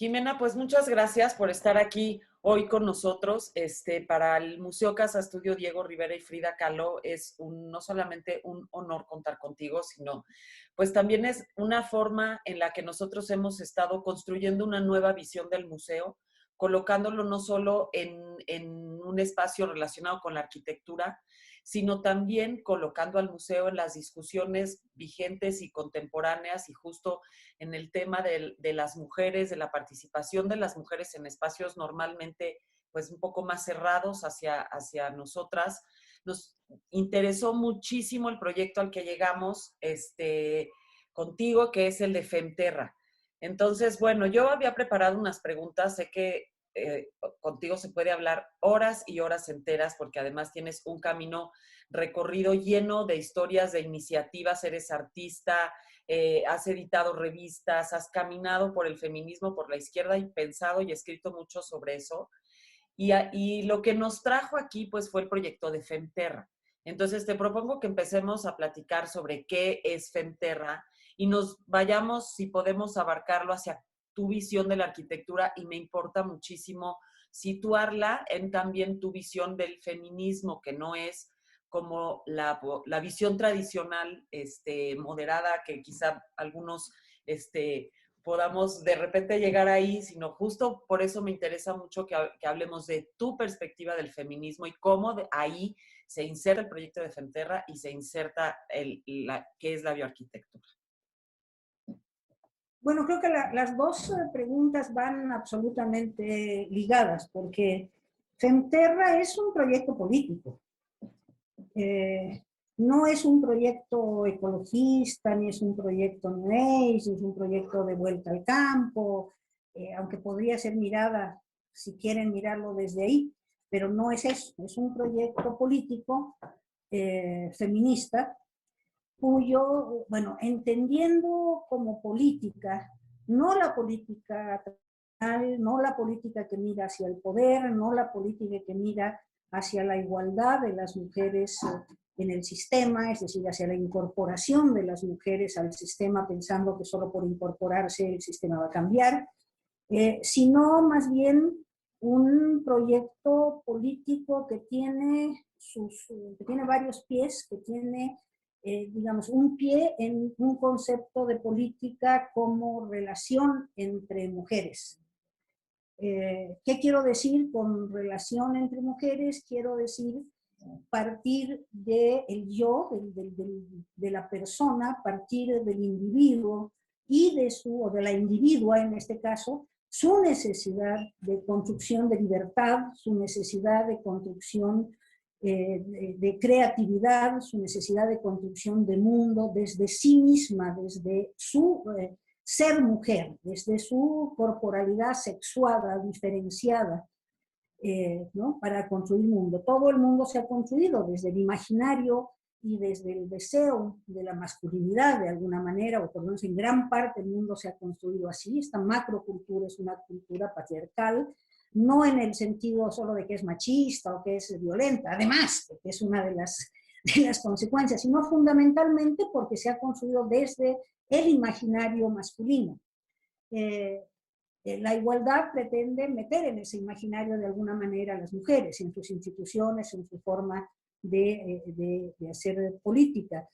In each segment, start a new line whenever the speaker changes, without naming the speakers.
Jimena, pues muchas gracias por estar aquí hoy con nosotros. Para el Museo Casa Estudio Diego Rivera y Frida Kahlo es no solamente un honor contar contigo, sino pues también es una forma en la que nosotros hemos estado construyendo una nueva visión del museo, colocándolo no solo en un espacio relacionado con la arquitectura, sino también colocando al museo en las discusiones vigentes y contemporáneas y justo en el tema de las mujeres, de la participación de las mujeres en espacios normalmente pues un poco más cerrados hacia nosotras. Nos interesó muchísimo el proyecto al que llegamos contigo, que es el de Femterra. Entonces, bueno, yo había preparado unas preguntas, sé que contigo se puede hablar horas y horas enteras, porque además tienes un camino recorrido lleno de historias, de iniciativas, eres artista, has editado revistas, has caminado por el feminismo, por la izquierda y pensado y escrito mucho sobre eso. Y lo que nos trajo aquí pues fue el proyecto de Femterra. Entonces te propongo que empecemos a platicar sobre qué es Femterra y nos vayamos, si podemos abarcarlo hacia tu visión de la arquitectura, y me importa muchísimo situarla en también tu visión del feminismo, que no es como la visión tradicional moderada que quizá algunos podamos de repente llegar ahí, sino justo por eso me interesa mucho que hablemos de tu perspectiva del feminismo y cómo ahí se inserta el proyecto de Femterra y se inserta qué es la bioarquitectura.
Bueno, creo que las dos preguntas van absolutamente ligadas, porque Femterra es un proyecto político. No es un proyecto ecologista, ni es un proyecto New Age, ni es un proyecto de vuelta al campo, aunque podría ser mirada, si quieren mirarlo desde ahí, pero no es eso, es un proyecto político feminista, cuyo, bueno, entendiendo como política, no la política tradicional, no la política que mira hacia el poder, no la política que mira hacia la igualdad de las mujeres en el sistema, es decir, hacia la incorporación de las mujeres al sistema, pensando que solo por incorporarse el sistema va a cambiar, sino más bien un proyecto político que tiene varios pies, que tiene digamos, un pie en un concepto de política como relación entre mujeres. ¿Qué quiero decir con relación entre mujeres? Quiero decir partir del yo, de la persona, partir del individuo y o de la individua en este caso, su necesidad de construcción de libertad, su necesidad de construcción de creatividad, su necesidad de construcción de mundo desde sí misma, desde su ser mujer, desde su corporalidad sexuada, diferenciada, ¿no? Para construir mundo. Todo el mundo se ha construido desde el imaginario y desde el deseo de la masculinidad de alguna manera, o por lo menos en gran parte el mundo se ha construido así. Esta macrocultura es una cultura patriarcal, no en el sentido solo de que es machista o que es violenta, además, que es una de las consecuencias, sino fundamentalmente porque se ha construido desde el imaginario masculino. La igualdad pretende meter en ese imaginario de alguna manera a las mujeres, en sus instituciones, en su forma de hacer política.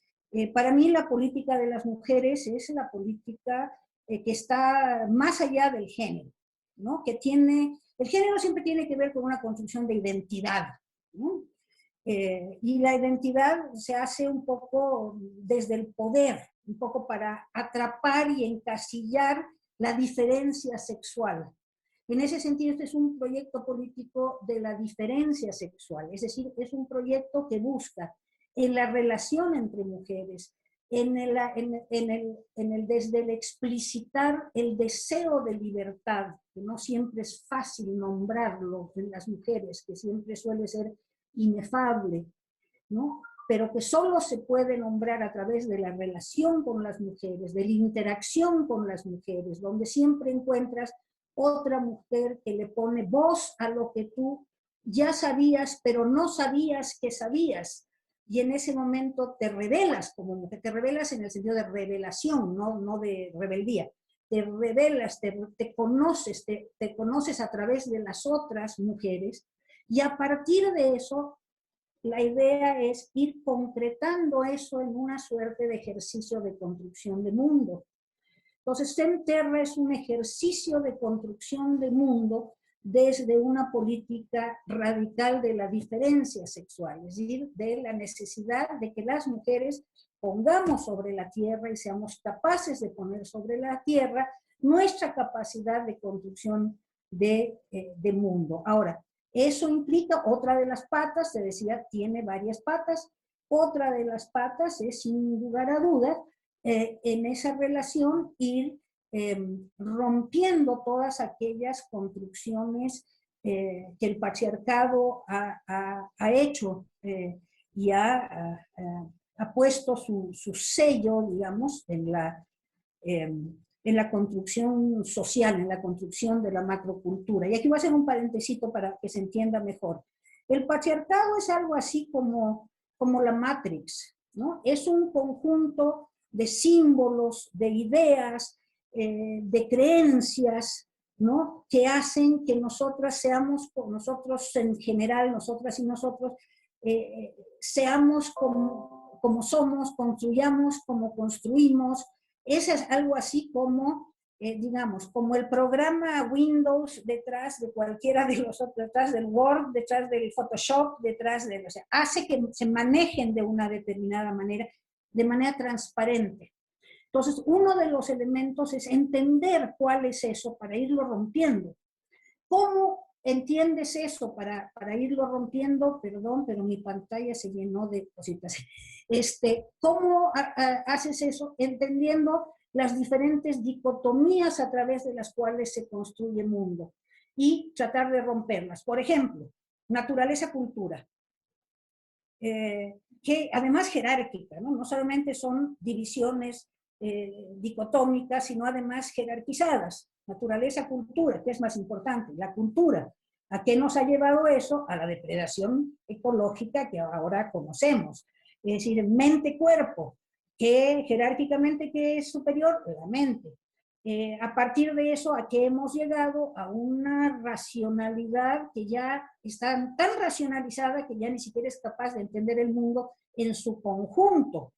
Para mí la política de las mujeres es la política que está más allá del género, ¿no? El género siempre tiene que ver con una construcción de identidad, ¿no? Y la identidad se hace un poco desde el poder, un poco para atrapar y encasillar la diferencia sexual. En ese sentido, este es un proyecto político de la diferencia sexual, es decir, es un proyecto que busca en la relación entre mujeres, desde el explicitar el deseo de libertad, que no siempre es fácil nombrarlo en las mujeres, que siempre suele ser inefable, ¿no? Pero que solo se puede nombrar a través de la relación con las mujeres, de la interacción con las mujeres, donde siempre encuentras otra mujer que le pone voz a lo que tú ya sabías, pero no sabías que sabías. Y en ese momento te revelas como mujer, te revelas en el sentido de revelación, no de rebeldía. te revelas, te conoces a través de las otras mujeres, y a partir de eso, la idea es ir concretando eso en una suerte de ejercicio de construcción de mundo. Entonces, Femterra es un ejercicio de construcción de mundo desde una política radical de la diferencia sexual, es decir, de la necesidad de que las mujeres pongamos sobre la tierra y seamos capaces de poner sobre la tierra nuestra capacidad de construcción de mundo. Ahora, eso implica otra de las patas, te decía, tiene varias patas. Otra de las patas es, sin lugar a dudas, en esa relación ir rompiendo todas aquellas construcciones que el patriarcado ha hecho y ha puesto su sello, digamos, en la construcción social, en la construcción de la macrocultura. Y aquí voy a hacer un parentesito para que se entienda mejor. El patriarcado es algo así como la Matrix, ¿no? Es un conjunto de símbolos, de ideas, de creencias, ¿no? Que hacen que nosotras seamos, nosotros en general, nosotras y nosotros, seamos como somos, construyamos como construimos. Eso es algo así como, digamos, como el programa Windows detrás de cualquiera de los otros, detrás del Word, detrás del Photoshop, detrás de, o sea, hace que se manejen de una determinada manera, de manera transparente. Entonces, uno de los elementos es entender cuál es eso para irlo rompiendo. ¿Cómo entiendes eso para irlo rompiendo? Perdón, pero mi pantalla se llenó de cositas. ¿Cómo haces eso? Entendiendo las diferentes dicotomías a través de las cuales se construye el mundo y tratar de romperlas. Por ejemplo, naturaleza-cultura. Que además jerárquica, ¿no? No solamente son divisiones dicotómicas, sino además jerarquizadas. Naturaleza-cultura, ¿qué es más importante? La cultura. ¿A qué nos ha llevado eso? A la depredación ecológica que ahora conocemos. Es decir, mente-cuerpo, que jerárquicamente, ¿qué es superior? La mente. A partir de eso, ¿a qué hemos llegado? A una racionalidad que ya está tan racionalizada que ya ni siquiera es capaz de entender el mundo en su conjunto,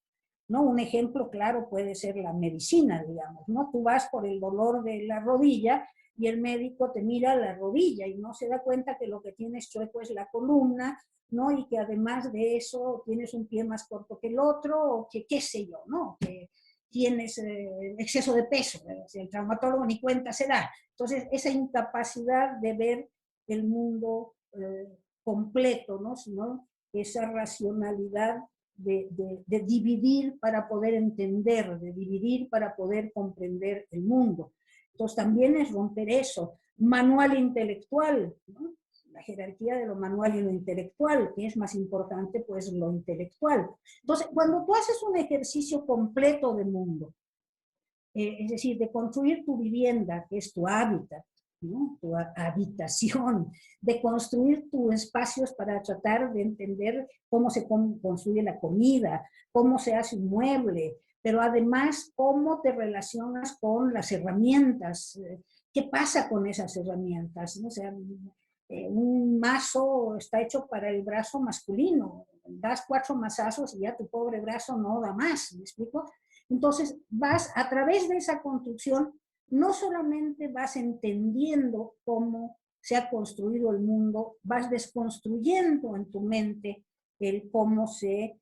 ¿no? Un ejemplo claro puede ser la medicina, digamos, ¿no? Tú vas por el dolor de la rodilla y el médico te mira la rodilla y no se da cuenta que lo que tienes chueco es la columna, ¿no? Y que además de eso tienes un pie más corto que el otro, o que qué sé yo, ¿no? Que tienes exceso de peso, el traumatólogo ni cuenta se da. Entonces, esa incapacidad de ver el mundo completo, ¿no? Sino esa racionalidad de dividir para poder entender, de dividir para poder comprender el mundo. Entonces, también es romper eso. Manual intelectual, ¿no? La jerarquía de lo manual y lo intelectual, que es más importante, pues lo intelectual. Entonces, cuando tú haces un ejercicio completo de mundo, es decir, de construir tu vivienda, que es tu hábitat, ¿no? Tu habitación, de construir tus espacios para tratar de entender cómo se construye la comida, cómo se hace un mueble, pero además cómo te relacionas con las herramientas, qué pasa con esas herramientas, ¿no? O sea, un mazo está hecho para el brazo masculino, das 4 mazazos y ya tu pobre brazo no da más, ¿me explico? Entonces vas a través de esa construcción, no solamente vas entendiendo cómo se ha construido el mundo, vas desconstruyendo en tu mente el cómo se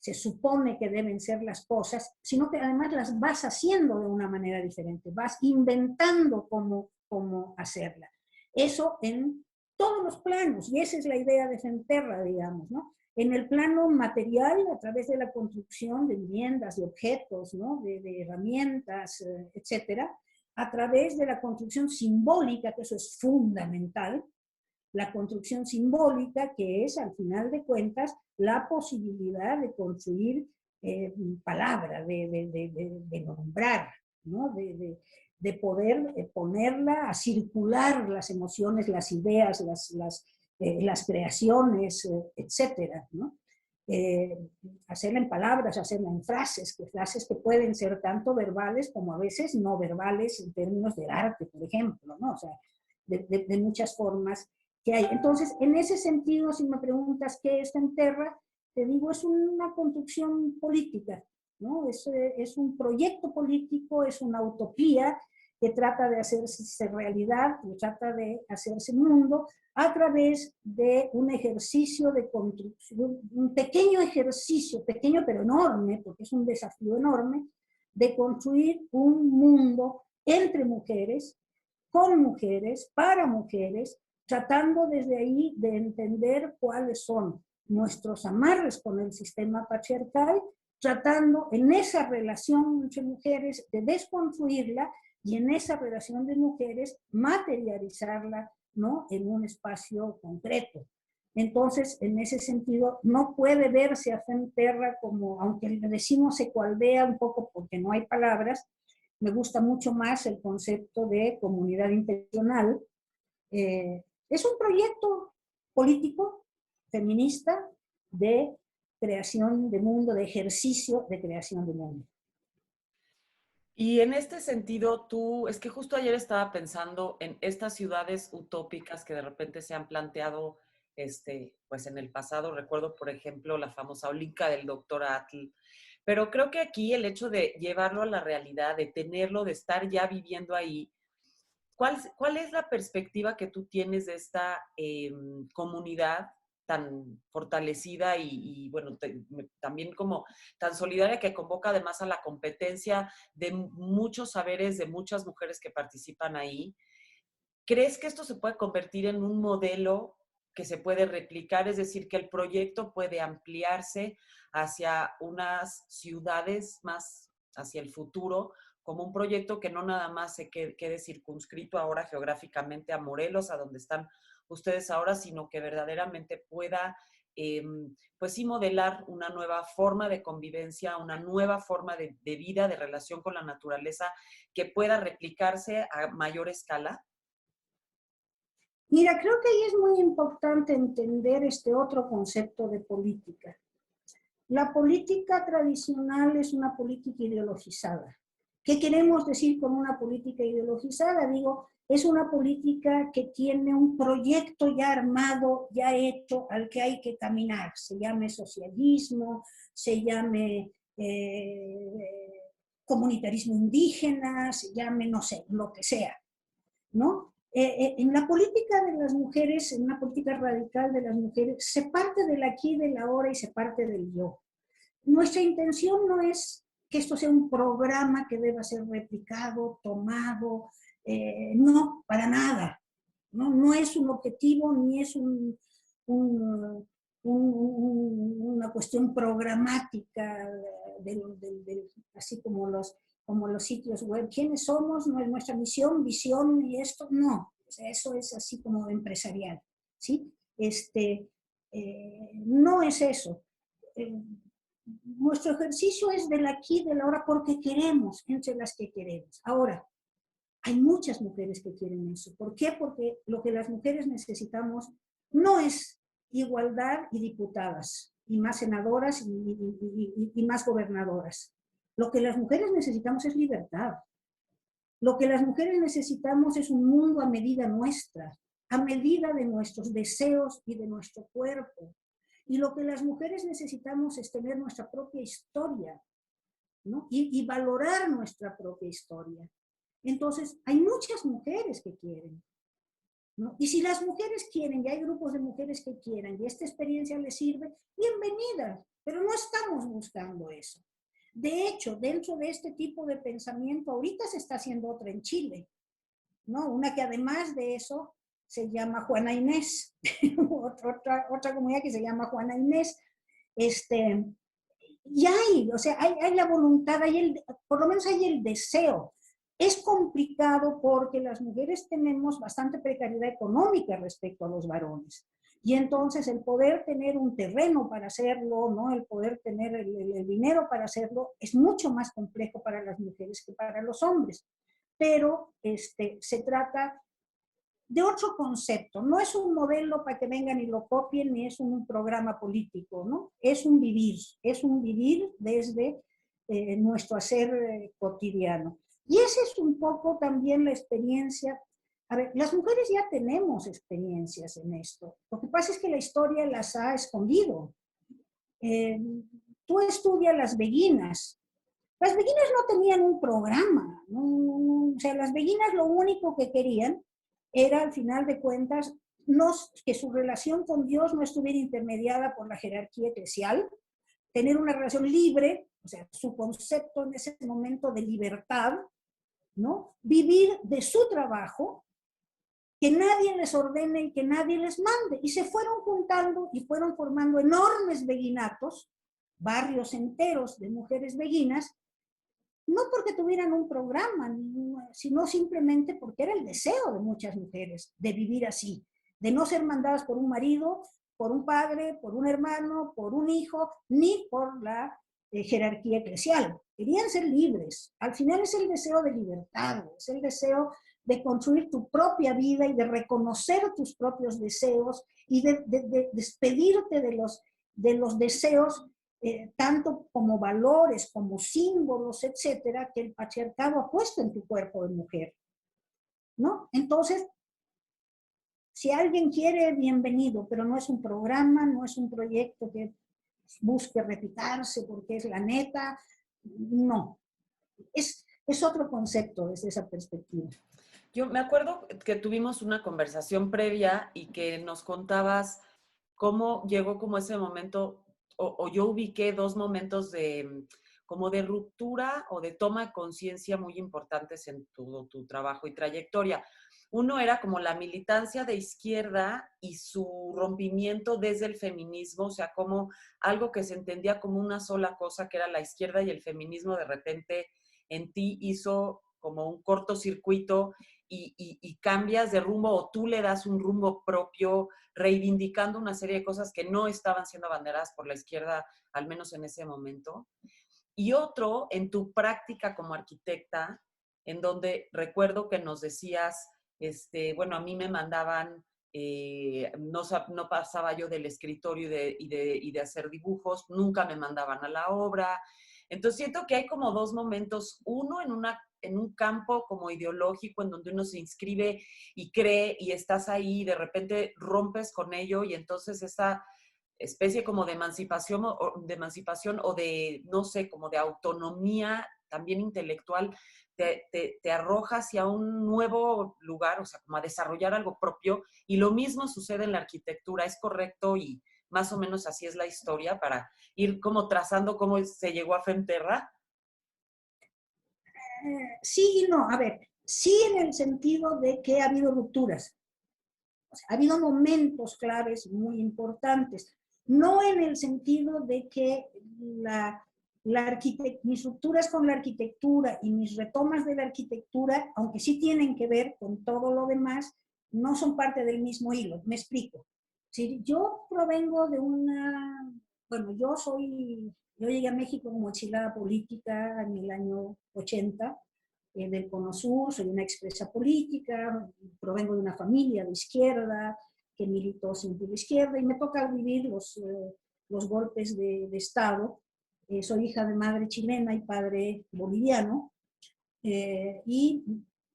supone que deben ser las cosas, sino que además las vas haciendo de una manera diferente, vas inventando cómo hacerla. Eso en todos los planos, y esa es la idea de Femterra, digamos, ¿no? En el plano material, a través de la construcción de viviendas, de objetos, ¿no? de herramientas, etcétera, a través de la construcción simbólica, que eso es fundamental, la construcción simbólica, que es, al final de cuentas, la posibilidad de construir palabra, de nombrar, ¿no? de poder ponerla a circular las emociones, las ideas, las creaciones, etcétera, ¿no? hacerla en palabras, hacerla en frases que pueden ser tanto verbales como a veces no verbales en términos del arte, por ejemplo, ¿no? O sea, de muchas formas que hay. Entonces, en ese sentido, si me preguntas qué es Enterra, te digo, es una construcción política, ¿no? Es un proyecto político, es una utopía que trata de hacerse realidad, que trata de hacerse mundo a través de un ejercicio de construcción, un pequeño ejercicio, pequeño pero enorme, porque es un desafío enorme, de construir un mundo entre mujeres, con mujeres, para mujeres, tratando desde ahí de entender cuáles son nuestros amarres con el sistema patriarcal, tratando en esa relación entre mujeres de desconstruirla y en esa relación de mujeres materializarla, ¿no? En un espacio concreto. Entonces, en ese sentido, no puede verse a Fenterra como, aunque le decimos ecualdea un poco porque no hay palabras, me gusta mucho más el concepto de comunidad intencional. Es un proyecto político, feminista, de creación de mundo, de ejercicio de creación de mundo.
Y en este sentido, es que justo ayer estaba pensando en estas ciudades utópicas que de repente se han planteado, pues en el pasado. Recuerdo, por ejemplo, la famosa Olinka del doctor Atl. Pero creo que aquí el hecho de llevarlo a la realidad, de tenerlo, de estar ya viviendo ahí, ¿cuál es la perspectiva que tú tienes de esta comunidad tan fortalecida y bueno, también como tan solidaria, que convoca además a la competencia de muchos saberes de muchas mujeres que participan ahí? ¿Crees que esto se puede convertir en un modelo que se puede replicar? Es decir, que el proyecto puede ampliarse hacia unas ciudades más hacia el futuro, como un proyecto que no nada más se quede circunscrito ahora geográficamente a Morelos, a donde están ustedes ahora, sino que verdaderamente pueda, pues sí, modelar una nueva forma de convivencia, una nueva forma de vida, de relación con la naturaleza, que pueda replicarse a mayor escala?
Mira, creo que ahí es muy importante entender este otro concepto de política. La política tradicional es una política ideologizada. ¿Qué queremos decir con una política ideologizada? Digo, es una política que tiene un proyecto ya armado, ya hecho, al que hay que caminar. Se llame socialismo, se llame comunitarismo indígena, se llame, no sé, lo que sea, ¿no? En la política de las mujeres, en una política radical de las mujeres, se parte del aquí, del ahora y se parte del yo. Nuestra intención no es que esto sea un programa que deba ser replicado, tomado, no, para nada. No es un objetivo ni es una cuestión programática, así como los sitios web. ¿Quiénes somos? No es nuestra misión, visión y esto, no. O sea, eso es así como empresarial, ¿sí? No es eso. Nuestro ejercicio es del aquí, del ahora, porque queremos, entre las que queremos. Ahora, hay muchas mujeres que quieren eso. ¿Por qué? Porque lo que las mujeres necesitamos no es igualdad y diputadas, y más senadoras y más gobernadoras. Lo que las mujeres necesitamos es libertad. Lo que las mujeres necesitamos es un mundo a medida nuestra, a medida de nuestros deseos y de nuestro cuerpo. Y lo que las mujeres necesitamos es tener nuestra propia historia, ¿no? Y valorar nuestra propia historia. Entonces, hay muchas mujeres que quieren, ¿no? Y si las mujeres quieren, y hay grupos de mujeres que quieran, y esta experiencia les sirve, bienvenidas, pero no estamos buscando eso. De hecho, dentro de este tipo de pensamiento, ahorita se está haciendo otra en Chile, ¿no? Una que además de eso se llama Juana Inés, otra comunidad que se llama Juana Inés. Y hay, o sea, hay la voluntad, por lo menos hay el deseo. Es complicado porque las mujeres tenemos bastante precariedad económica respecto a los varones. Y entonces el poder tener un terreno para hacerlo, ¿no? El poder tener el dinero para hacerlo, es mucho más complejo para las mujeres que para los hombres. Pero se trata de otro concepto. No es un modelo para que vengan y lo copien, ni es un programa político, ¿no? Es un vivir desde nuestro hacer cotidiano. Y esa es un poco también la experiencia. A ver, las mujeres ya tenemos experiencias en esto. Lo que pasa es que la historia las ha escondido. Tú estudias las beguinas. Las beguinas no tenían un programa, ¿no? O sea, las beguinas lo único que querían era, al final de cuentas, no, que su relación con Dios no estuviera intermediada por la jerarquía eclesial, tener una relación libre, o sea, su concepto en ese momento de libertad, ¿no? Vivir de su trabajo, que nadie les ordene y que nadie les mande. Y se fueron juntando y fueron formando enormes beguinatos, barrios enteros de mujeres beguinas, no porque tuvieran un programa, sino simplemente porque era el deseo de muchas mujeres de vivir así, de no ser mandadas por un marido, por un padre, por un hermano, por un hijo, ni por la jerarquía eclesial. Querían ser libres. Al final es el deseo de libertad, es el deseo de construir tu propia vida y de reconocer tus propios deseos y de despedirte de los deseos tanto como valores, como símbolos, etcétera, que el patriarcado ha puesto en tu cuerpo de mujer, ¿no? Entonces, si alguien quiere, bienvenido, pero no es un programa, no es un proyecto que busque repitarse porque es la neta, no. Es otro concepto desde esa perspectiva.
Yo me acuerdo que tuvimos una conversación previa y que nos contabas cómo llegó como ese momento, o yo ubiqué dos momentos de como de ruptura o de toma de conciencia muy importantes en tu trabajo y trayectoria. Uno era como la militancia de izquierda y su rompimiento desde el feminismo, o sea, como algo que se entendía como una sola cosa, que era la izquierda y el feminismo, de repente en ti hizo como un cortocircuito y cambias de rumbo o tú le das un rumbo propio, reivindicando una serie de cosas que no estaban siendo abanderadas por la izquierda, al menos en ese momento. Y otro, en tu práctica como arquitecta, en donde recuerdo que nos decías, bueno, a mí me mandaban, no pasaba yo del escritorio y de hacer dibujos, nunca me mandaban a la obra. Entonces siento que hay como dos momentos, uno en un campo como ideológico en donde uno se inscribe y cree y estás ahí y de repente rompes con ello y entonces esa especie como de emancipación o de, no sé, como de autonomía también intelectual, te arroja hacia un nuevo lugar, o sea, como a desarrollar algo propio, y lo mismo sucede en la arquitectura, ¿es correcto? Y más o menos así es la historia para ir como trazando cómo se llegó a Femterra.
Sí y no, a ver, sí en el sentido de que ha habido rupturas, o sea, ha habido momentos claves muy importantes, no en el sentido de que mis rupturas con la arquitectura y mis retomas de la arquitectura, aunque sí tienen que ver con todo lo demás, no son parte del mismo hilo. Me explico. Si yo provengo de bueno, yo llegué a México como exiliada política en el año 80, del Cono Sur, soy una expresa política, provengo de una familia de izquierda que militó siempre de izquierda y me toca vivir los golpes de Estado. Soy hija de madre chilena y padre boliviano, y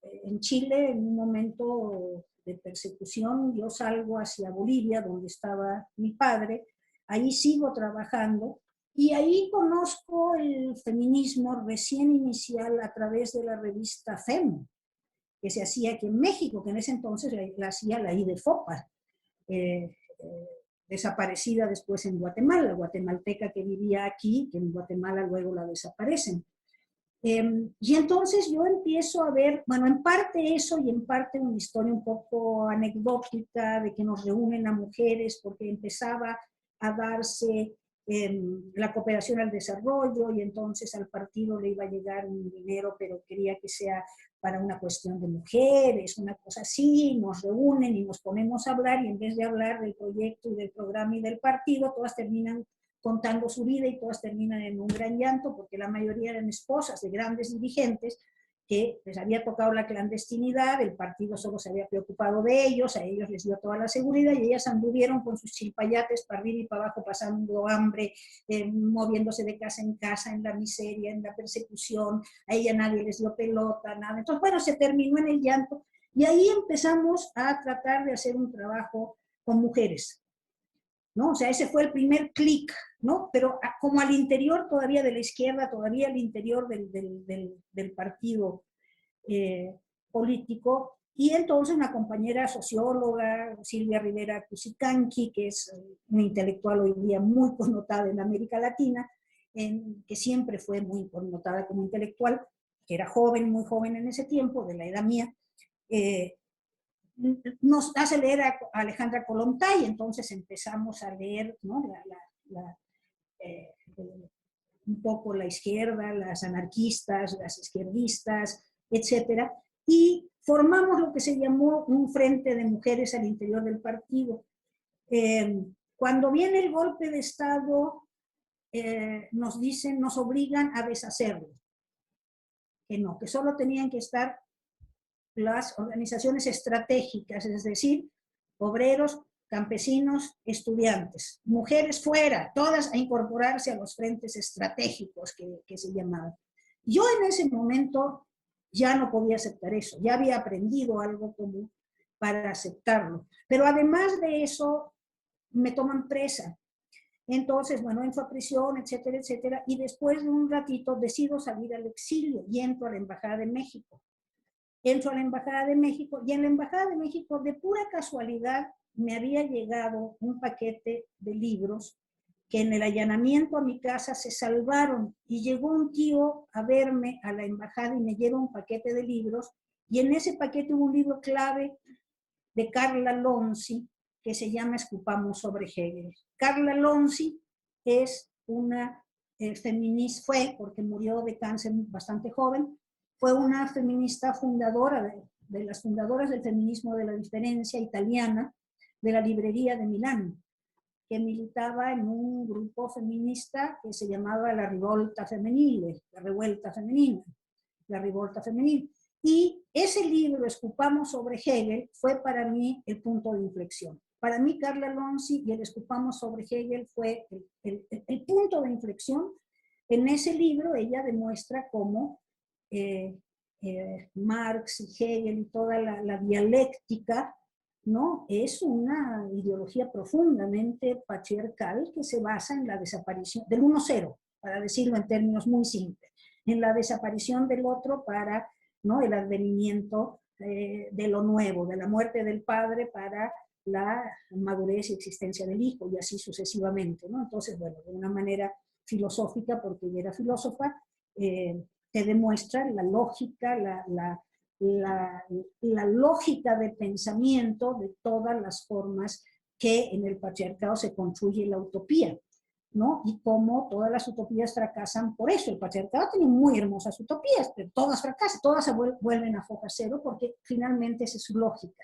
en Chile, en un momento de persecución, yo salgo hacia Bolivia, donde estaba mi padre, ahí sigo trabajando y ahí conozco el feminismo recién inicial a través de la revista FEM, que se hacía aquí en México, que en ese entonces la hacía la IDEFOPA, desaparecida después en Guatemala, guatemalteca que vivía aquí, que en Guatemala luego la desaparecen. Y entonces yo empiezo a ver, bueno, en parte eso y en parte una historia un poco anecdótica de que nos reúnen a mujeres porque empezaba a darse la cooperación al desarrollo y entonces al partido le iba a llegar un dinero, pero quería que sea para una cuestión de mujeres, una cosa así, nos reúnen y nos ponemos a hablar y en vez de hablar del proyecto y del programa y del partido, todas terminan contando su vida y todas terminan en un gran llanto porque la mayoría eran esposas de grandes dirigentes que les había tocado la clandestinidad, el partido solo se había preocupado de ellos, a ellos les dio toda la seguridad y ellas anduvieron con sus chilpayates para arriba y para abajo, pasando hambre, moviéndose de casa en la miseria, en la persecución, a ella nadie les dio pelota, nada. Entonces, bueno, se terminó en el llanto y ahí empezamos a tratar de hacer un trabajo con mujeres, ¿no? O sea, ese fue el primer clic, ¿no? Pero como al interior todavía de la izquierda, todavía al interior del partido político, y entonces una compañera socióloga, Silvia Rivera Cusicanqui, que es una intelectual hoy día muy connotada en América Latina, que siempre fue muy connotada como intelectual, que era joven, muy joven en ese tiempo, de la edad mía, nos hace leer a Alejandra Kollontai, entonces empezamos a leer, ¿no? Un poco la izquierda, las anarquistas, las izquierdistas, etcétera, y formamos lo que se llamó un frente de mujeres al interior del partido. Cuando viene el golpe de Estado, nos dicen, nos obligan a deshacerlo, que no, que solo tenían que estar las organizaciones estratégicas, es decir, obreros, campesinos, estudiantes, mujeres fuera, todas a incorporarse a los frentes estratégicos que se llamaban. Yo en ese momento ya no podía aceptar eso, ya había aprendido algo como para aceptarlo, pero además de eso me toman presa. Entonces, bueno, entro a prisión, etcétera, etcétera, y después de un ratito decido salir al exilio y entro a la Embajada de México. Entro a la Embajada de México y en la Embajada de México, de pura casualidad, me había llegado un paquete de libros que en el allanamiento a mi casa se salvaron y llegó un tío a verme a la embajada y me lleva un paquete de libros y en ese paquete hubo un libro clave de Carla Lonzi que se llama Escupamos sobre Hegel. Carla Lonzi es una feminista, fue, porque murió de cáncer bastante joven, fue una feminista fundadora, de las fundadoras del feminismo de la diferencia italiana, de la librería de Milán, que militaba en un grupo feminista que se llamaba la Rivolta Femminile, la revuelta femenina, la Rivolta Femminile. Y ese libro, Escupamos sobre Hegel, fue para mí el punto de inflexión. Para mí, Carla Lonzi y el Escupamos sobre Hegel fue el punto de inflexión. En ese libro ella demuestra cómo Marx y Hegel y toda la dialéctica, ¿no? Es una ideología profundamente patriarcal que se basa en la desaparición del 1-0, para decirlo en términos muy simples, en la desaparición del otro para, ¿no?, el advenimiento de lo nuevo, de la muerte del padre para la madurez y existencia del hijo, y así sucesivamente, ¿no? Entonces, bueno, de una manera filosófica, porque ella era filósofa, te demuestra la lógica, la lógica de pensamiento de todas las formas que en el patriarcado se construye la utopía, ¿no? Y cómo todas las utopías fracasan por eso. El patriarcado tiene muy hermosas utopías, pero todas fracasan, todas se vuelven a foja cero porque finalmente esa es su lógica,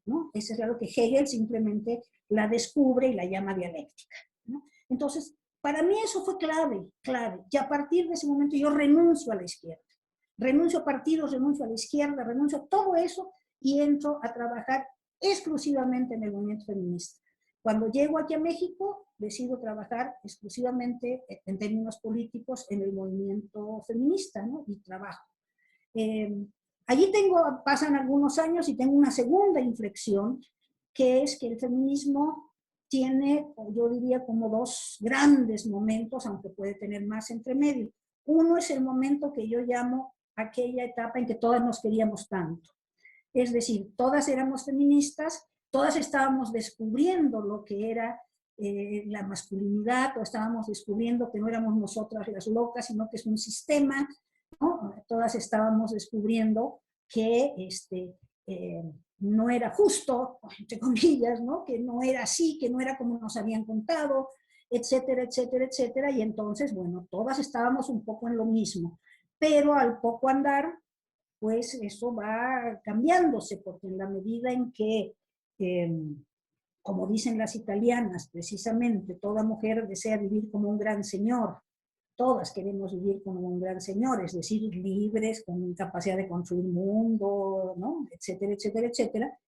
¿no? Eso es algo que Hegel simplemente la descubre y la llama dialéctica, ¿no? Entonces, para mí eso fue clave, clave. Y a partir de ese momento yo renuncio a la izquierda. Renuncio a partidos, renuncio a la izquierda, renuncio a todo eso y entro a trabajar exclusivamente en el movimiento feminista. Cuando llego aquí a México, decido trabajar exclusivamente en términos políticos en el movimiento feminista, ¿no? Y trabajo. Allí pasan algunos años y tengo una segunda inflexión, que es que el feminismo tiene, yo diría, como dos grandes momentos, aunque puede tener más entre medio. Uno es el momento que yo llamo aquella etapa en que todas nos queríamos tanto. Es decir, todas éramos feministas, todas estábamos descubriendo lo que era la masculinidad, o estábamos descubriendo que no éramos nosotras las locas, sino que es un sistema, ¿no? Todas estábamos descubriendo que no era justo, entre comillas, ¿no? Que no era así, que no era como nos habían contado, etcétera, etcétera, etcétera. Y entonces, bueno, todas estábamos un poco en lo mismo. Pero al poco andar, pues eso va cambiándose, porque en la medida en que, como dicen las italianas, precisamente, toda mujer desea vivir como un gran señor, todas queremos vivir como un gran señor, es decir, libres, con capacidad de construir mundo, ¿no? Etcétera, etcétera, etcétera.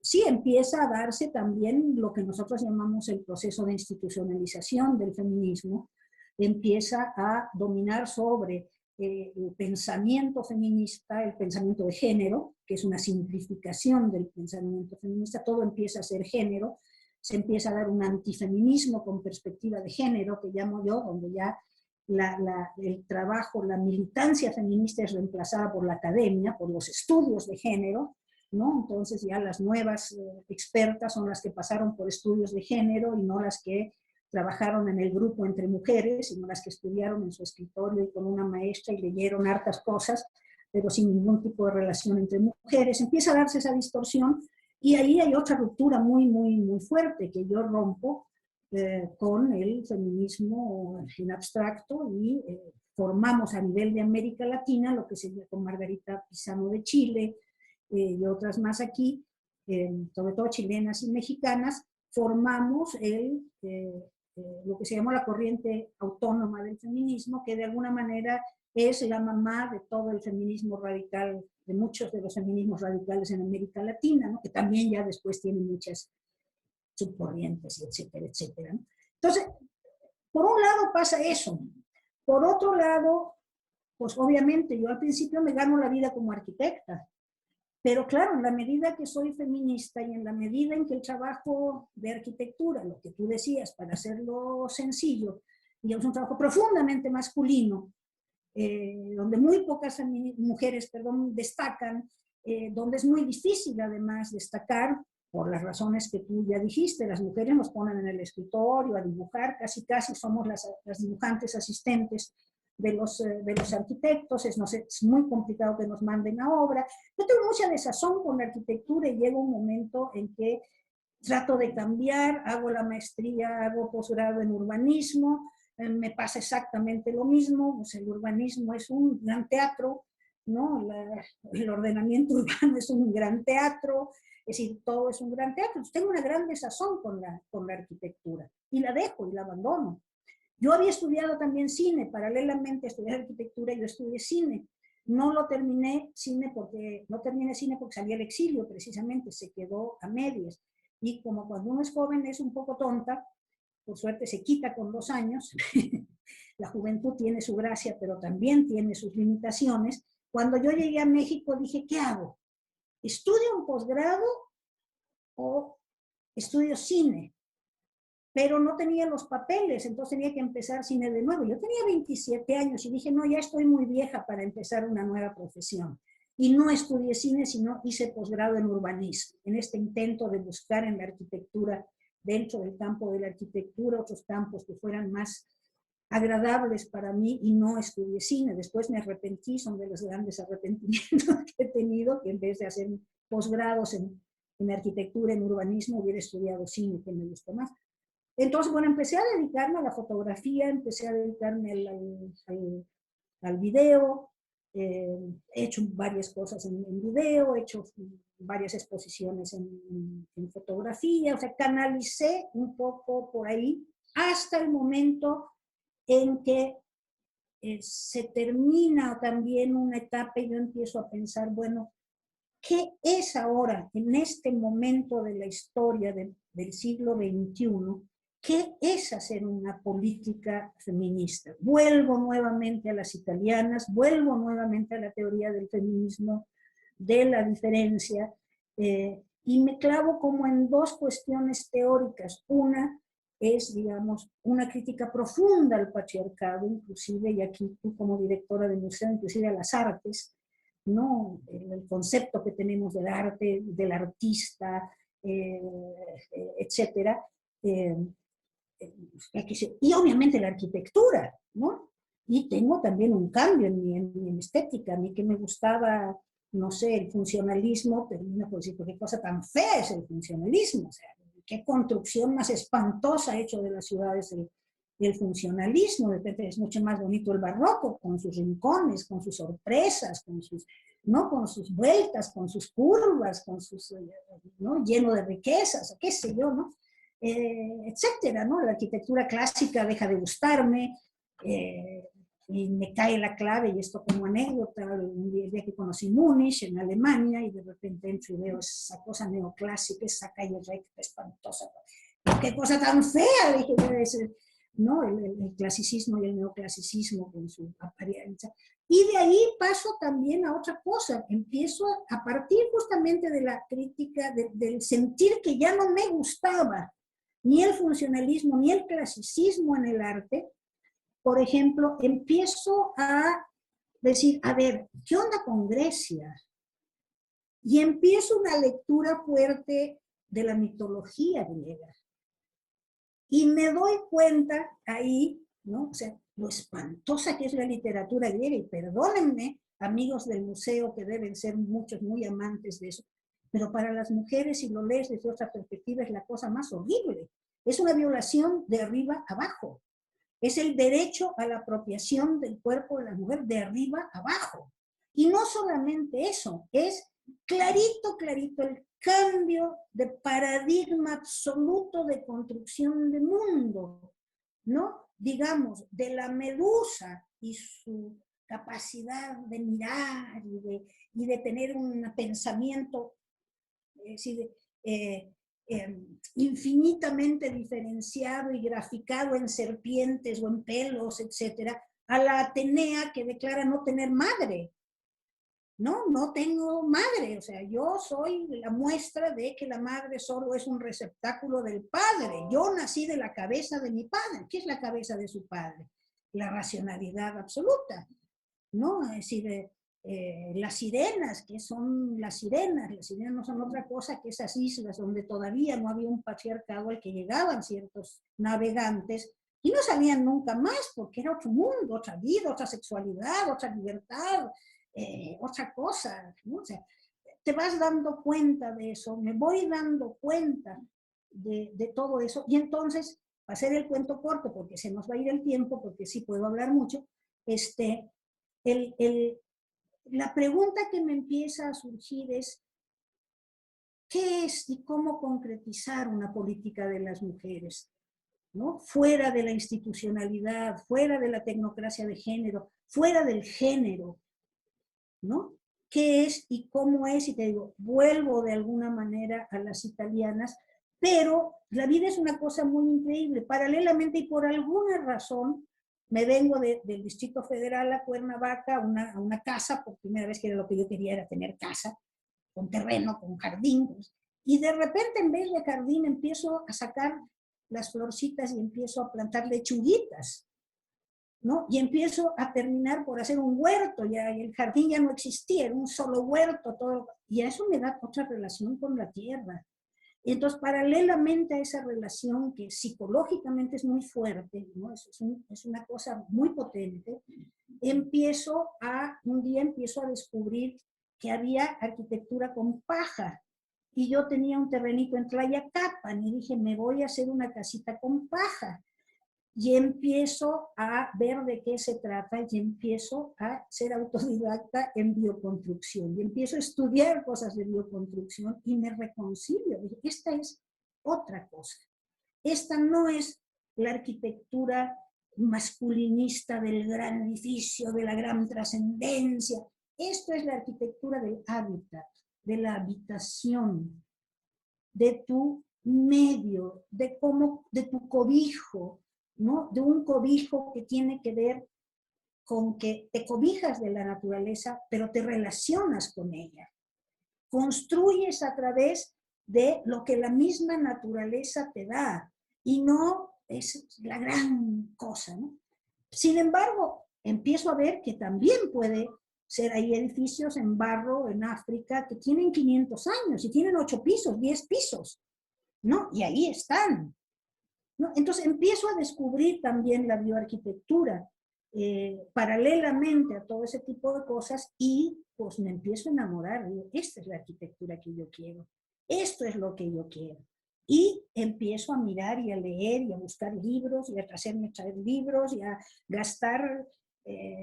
Sí empieza a darse también lo que nosotros llamamos el proceso de institucionalización del feminismo, empieza a dominar sobre el pensamiento feminista, el pensamiento de género, que es una simplificación del pensamiento feminista, todo empieza a ser género, se empieza a dar un antifeminismo con perspectiva de género, que llamo yo, donde ya el trabajo, la militancia feminista es reemplazada por la academia, por los estudios de género, ¿no? Entonces ya las nuevas expertas son las que pasaron por estudios de género y no las que trabajaron en el grupo entre mujeres, sino las que estudiaron en su escritorio y con una maestra y leyeron hartas cosas, pero sin ningún tipo de relación entre mujeres. Empieza a darse esa distorsión y ahí hay otra ruptura muy, muy, muy fuerte que yo rompo con el feminismo en abstracto y formamos a nivel de América Latina lo que sería con Margarita Pisano de Chile y otras más aquí, sobre todo chilenas y mexicanas, formamos lo que se llama la corriente autónoma del feminismo, que de alguna manera es la mamá de todo el feminismo radical, de muchos de los feminismos radicales en América Latina, ¿no? Que también ya después tienen muchas subcorrientes, etcétera, etcétera, ¿no? Entonces, por un lado pasa eso. Por otro lado, pues obviamente yo al principio me gano la vida como arquitecta, pero claro, en la medida que soy feminista y en la medida en que el trabajo de arquitectura, lo que tú decías, para hacerlo sencillo, y es un trabajo profundamente masculino, donde muy pocas mujeres, perdón, destacan, donde es muy difícil además destacar, por las razones que tú ya dijiste, las mujeres nos ponen en el escritorio a dibujar, casi casi somos las dibujantes asistentes de los arquitectos, no sé, es muy complicado que nos manden a obra. Yo tengo mucha desazón con la arquitectura y llega un momento en que trato de cambiar, hago la maestría, hago posgrado en urbanismo, me pasa exactamente lo mismo, pues el urbanismo es un gran teatro, ¿no? El ordenamiento urbano es un gran teatro, es decir, todo es un gran teatro. Entonces, tengo una gran desazón con la arquitectura y la dejo y la abandono. Yo había estudiado también cine, paralelamente a estudiar arquitectura, yo estudié cine. No terminé cine porque salí al exilio, precisamente, se quedó a medias. Y como cuando uno es joven es un poco tonta, por suerte se quita con los años, la juventud tiene su gracia, pero también tiene sus limitaciones. Cuando yo llegué a México dije, ¿qué hago? ¿Estudio un posgrado o estudio cine? Pero no tenía los papeles, entonces tenía que empezar cine de nuevo. Yo tenía 27 años y dije, no, ya estoy muy vieja para empezar una nueva profesión. Y no estudié cine, sino hice posgrado en urbanismo, en este intento de buscar en la arquitectura, dentro del campo de la arquitectura, otros campos que fueran más agradables para mí, y no estudié cine. Después me arrepentí, son de los grandes arrepentimientos que he tenido, que en vez de hacer posgrados en arquitectura, en urbanismo, hubiera estudiado cine, que me gustó más. Entonces, bueno, empecé a dedicarme a la fotografía, empecé a dedicarme al video, he hecho varias cosas en video, he hecho varias exposiciones en fotografía, o sea, canalicé un poco por ahí hasta el momento en que se termina también una etapa y yo empiezo a pensar, bueno, ¿qué es ahora, en este momento de la historia del siglo XXI? ¿Qué es hacer una política feminista? Vuelvo nuevamente a las italianas, vuelvo nuevamente a la teoría del feminismo, de la diferencia, y me clavo como en dos cuestiones teóricas. Una es, digamos, una crítica profunda al patriarcado, inclusive, y aquí tú como directora de museo, inclusive a las artes, ¿no? El concepto que tenemos del arte, del artista, etcétera. Y obviamente la arquitectura, ¿no? Y tengo también un cambio en mi estética. A mí que me gustaba, no sé, el funcionalismo, termino por decir, qué cosa tan fea es el funcionalismo, o sea, qué construcción más espantosa ha hecho de las ciudades el funcionalismo. De repente es mucho más bonito el barroco, con sus rincones, con sus sorpresas, ¿no? Con sus vueltas, con sus curvas, ¿no? Lleno de riquezas, qué sé yo, ¿no? etcétera, ¿no? La arquitectura clásica deja de gustarme, y me cae la clave, y esto como anécdota, un día que conocí Múnich, en Alemania, y de repente entro y veo esa cosa neoclásica, esa calle recta, espantosa. ¡Qué cosa tan fea! Dije, ¿no? El clasicismo y el neoclasicismo con su apariencia. Y de ahí paso también a otra cosa. Empiezo a partir justamente de la crítica, del sentir que ya no me gustaba ni el funcionalismo ni el clasicismo en el arte. Por ejemplo, empiezo a decir, a ver, ¿qué onda con Grecia? Y empiezo una lectura fuerte de la mitología griega. Y me doy cuenta ahí, ¿no? O sea, lo espantosa que es la literatura griega, y perdónenme, amigos del museo, que deben ser muchos muy amantes de eso, pero para las mujeres, si lo lees desde otra perspectiva, es la cosa más horrible. Es una violación de arriba abajo. Es el derecho a la apropiación del cuerpo de la mujer de arriba abajo. Y no solamente eso, es clarito, clarito el cambio de paradigma absoluto de construcción de mundo, ¿no? Digamos, de la medusa y su capacidad de mirar y de tener un pensamiento infinitamente diferenciado y graficado en serpientes o en pelos, etcétera, a la Atenea que declara no tener madre. No, no tengo madre, o sea, yo soy la muestra de que la madre solo es un receptáculo del padre. Yo nací de la cabeza de mi padre. ¿Qué es la cabeza de su padre? La racionalidad absoluta, ¿no? Es decir, las sirenas, ¿qué son las sirenas? Las sirenas no son otra cosa que esas islas donde todavía no había un patriarcado al que llegaban ciertos navegantes y no salían nunca más porque era otro mundo, otra vida, otra sexualidad, otra libertad, otra cosa, ¿no? O sea, te vas dando cuenta de eso, me voy dando cuenta de todo eso, y entonces, para hacer el cuento corto, porque se nos va a ir el tiempo, porque sí puedo hablar mucho, la pregunta que me empieza a surgir es, ¿qué es y cómo concretizar una política de las mujeres? ¿No? Fuera de la institucionalidad, fuera de la tecnocracia de género, fuera del género, ¿no? ¿Qué es y cómo es? Y te digo, vuelvo de alguna manera a las italianas, pero la vida es una cosa muy increíble. Paralelamente y por alguna razón, me vengo del Distrito Federal a Cuernavaca, a una casa, por primera vez, que era lo que yo quería, era tener casa, con terreno, con jardín, y de repente en vez de jardín empiezo a sacar las florcitas y empiezo a plantar lechuguitas, ¿no? Y empiezo a terminar por hacer un huerto, ya el jardín ya no existía, era un solo huerto, todo, y a eso me da otra relación con la tierra. Y entonces, paralelamente a esa relación que psicológicamente es muy fuerte, ¿no? Es una cosa muy potente, un día empiezo a descubrir que había arquitectura con paja, y yo tenía un terrenito en Tlayacapan, y dije, me voy a hacer una casita con paja, y empiezo a ver de qué se trata, y empiezo a ser autodidacta en bioconstrucción, y empiezo a estudiar cosas de bioconstrucción, y me reconcilio. Dije, esta es otra cosa. Esta no es la arquitectura masculinista del gran edificio, de la gran trascendencia. Esto es la arquitectura del hábitat, de la habitación, de tu medio, de tu cobijo, ¿no? De un cobijo que tiene que ver con que te cobijas de la naturaleza, pero te relacionas con ella. Construyes a través de lo que la misma naturaleza te da, y no es la gran cosa, ¿no? Sin embargo, empiezo a ver que también puede ser, hay edificios en barro en África que tienen 500 años y tienen 8 pisos, 10 pisos, ¿no? Y ahí están, ¿no? Entonces empiezo a descubrir también la bioarquitectura paralelamente a todo ese tipo de cosas, y pues me empiezo a enamorar. Digo, esta es la arquitectura que yo quiero, esto es lo que yo quiero. Y empiezo a mirar y a leer y a buscar libros y a hacerme traer libros y a gastar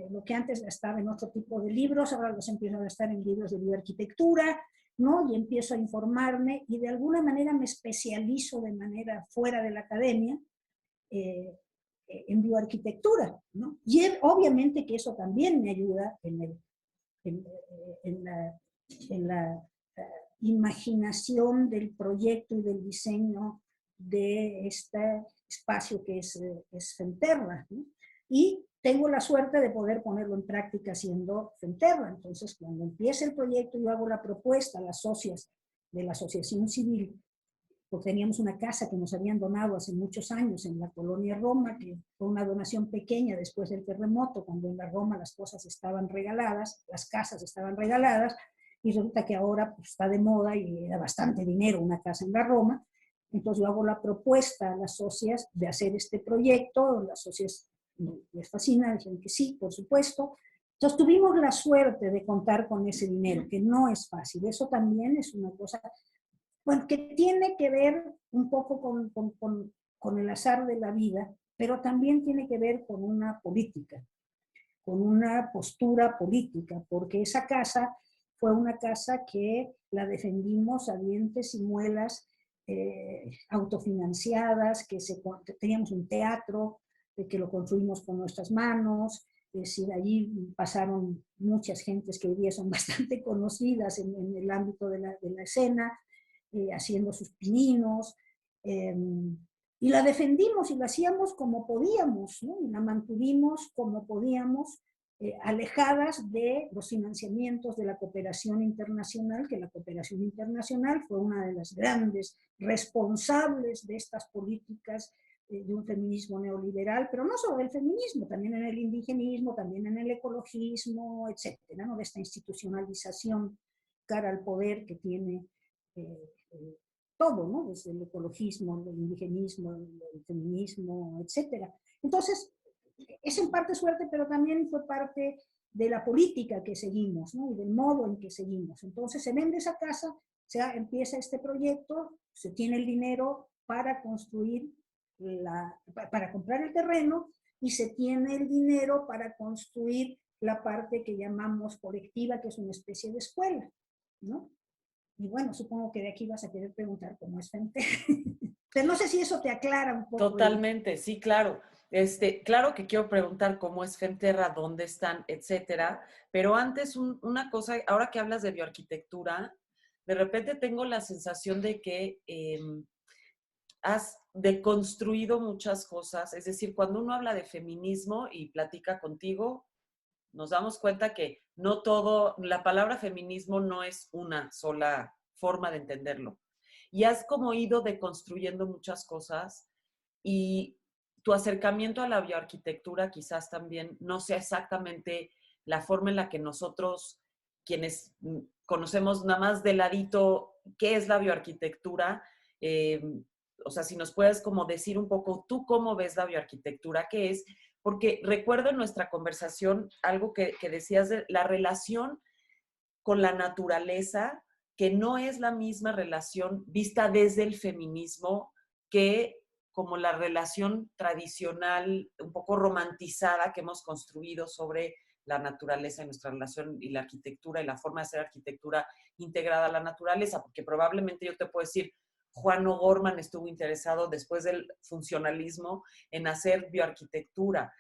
lo que antes gastaba en otro tipo de libros, ahora los empiezo a gastar en libros de bioarquitectura, ¿no? Y empiezo a informarme y de alguna manera me especializo de manera fuera de la academia en bioarquitectura, ¿no? Y obviamente que eso también me ayuda en, en la, en la imaginación del proyecto y del diseño de este espacio que es Fenterra, ¿no? Y tengo la suerte de poder ponerlo en práctica siendo Fenterra. Entonces, cuando empieza el proyecto, yo hago la propuesta a las socias de la asociación civil, porque teníamos una casa que nos habían donado hace muchos años en la colonia Roma, que fue una donación pequeña después del terremoto, cuando en la Roma las cosas estaban regaladas, las casas estaban regaladas, y resulta que ahora pues, está de moda y era bastante dinero una casa en la Roma. Entonces yo hago la propuesta a las socias de hacer este proyecto, las socias les fascina, dicen que sí, por supuesto. Entonces tuvimos la suerte de contar con ese dinero, que no es fácil. Eso también es una cosa, bueno, que tiene que ver un poco con el azar de la vida, pero también tiene que ver con una política, con una postura política, porque esa casa fue una casa que la defendimos a dientes y muelas, autofinanciadas, teníamos un teatro que lo construimos con nuestras manos, es decir, allí pasaron muchas gentes que hoy día son bastante conocidas en el ámbito de la escena, haciendo sus pininos, y la defendimos y la hacíamos como podíamos, ¿no? Y la mantuvimos como podíamos, alejadas de los financiamientos de la cooperación internacional, que la cooperación internacional fue una de las grandes responsables de estas políticas de un feminismo neoliberal, pero no solo del feminismo, también en el indigenismo, también en el ecologismo, etcétera, ¿no? De esta institucionalización cara al poder que tiene todo, ¿no? Desde el ecologismo, el indigenismo, el feminismo, etcétera. Entonces, es en parte suerte, pero también fue parte de la política que seguimos, ¿no? Y del modo en que seguimos. Entonces, se vende esa casa, empieza este proyecto, se tiene el dinero para construir, para comprar el terreno, y se tiene el dinero para construir la parte que llamamos colectiva, que es una especie de escuela, ¿no? Y bueno, supongo que de aquí vas a querer preguntar cómo es Fenterra. Pero no sé si eso te aclara un poco.
Totalmente, sí, claro. Claro que quiero preguntar cómo es Fenterra, dónde están, etcétera. Pero antes, una cosa, ahora que hablas de bioarquitectura, de repente tengo la sensación de que has deconstruido muchas cosas. Es decir, cuando uno habla de feminismo y platica contigo, nos damos cuenta que no todo, la palabra feminismo no es una sola forma de entenderlo. Y has como ido deconstruyendo muchas cosas y tu acercamiento a la bioarquitectura quizás también no sea exactamente la forma en la que nosotros, quienes conocemos nada más de ladito qué es la bioarquitectura, eh, o sea, si nos puedes como decir un poco tú cómo ves la bioarquitectura, qué es, porque recuerdo en nuestra conversación algo que decías de la relación con la naturaleza, que no es la misma relación vista desde el feminismo que como la relación tradicional, un poco romantizada que hemos construido sobre la naturaleza y nuestra relación y la arquitectura y la forma de hacer arquitectura integrada a la naturaleza, porque probablemente yo te puedo decir, Juan O'Gorman estuvo interesado después del funcionalismo en hacer bioarquitectura,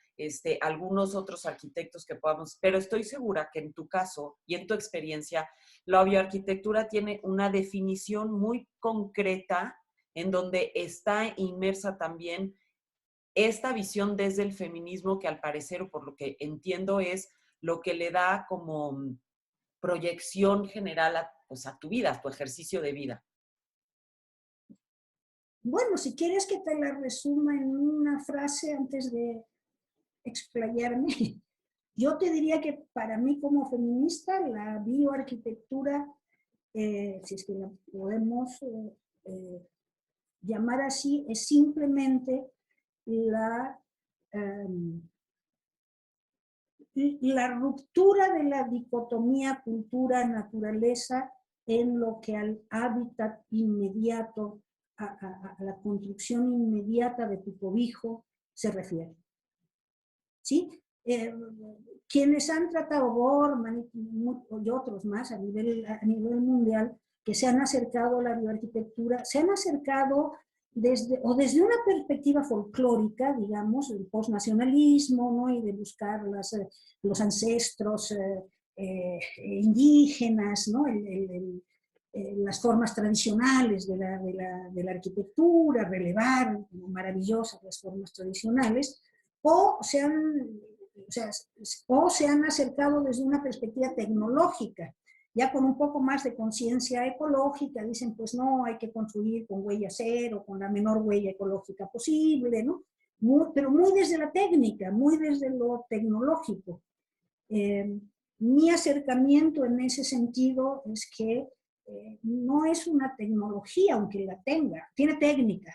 algunos otros arquitectos que podamos, pero estoy segura que en tu caso y en tu experiencia, la bioarquitectura tiene una definición muy concreta en donde está inmersa también esta visión desde el feminismo que al parecer, o por lo que entiendo, es lo que le da como proyección general pues a tu vida, a tu ejercicio de vida.
Bueno, si quieres que te la resuma en una frase antes de explayarme, yo te diría que para mí como feminista la bioarquitectura, si es que la podemos llamar así, es simplemente la, la ruptura de la dicotomía cultura-naturaleza en lo que al hábitat inmediato, a la construcción inmediata de tu cobijo se refiere. ¿Sí? Quienes han tratado Borman y otros más a nivel mundial, que se han acercado a la bioarquitectura, se han acercado desde una perspectiva folclórica, digamos, del postnacionalismo, ¿no? Y de buscar los ancestros indígenas, ¿no? Las formas tradicionales de la arquitectura, relevar como maravillosas las formas tradicionales, o se han acercado desde una perspectiva tecnológica, ya con un poco más de conciencia ecológica, dicen, pues no, hay que construir con huella cero, con la menor huella ecológica posible, ¿no? Pero muy desde la técnica, muy desde lo tecnológico. Mi acercamiento en ese sentido es que no es una tecnología, aunque la tenga, tiene técnica,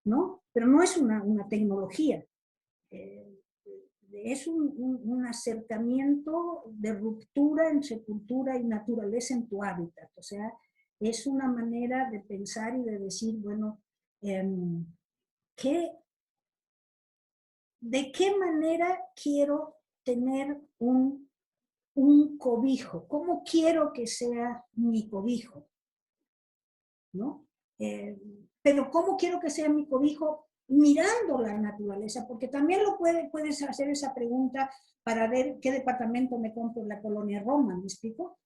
¿no? Pero no es una tecnología. Es un acercamiento de ruptura entre cultura y naturaleza en tu hábitat. O sea, es una manera de pensar y de decir, bueno, ¿de qué manera quiero tener un cobijo? ¿Cómo quiero que sea mi cobijo? ¿No? Pero ¿cómo quiero que sea mi cobijo? Mirando la naturaleza, porque también puedes hacer esa pregunta para ver qué departamento me compro en la colonia Roma, ¿me explico?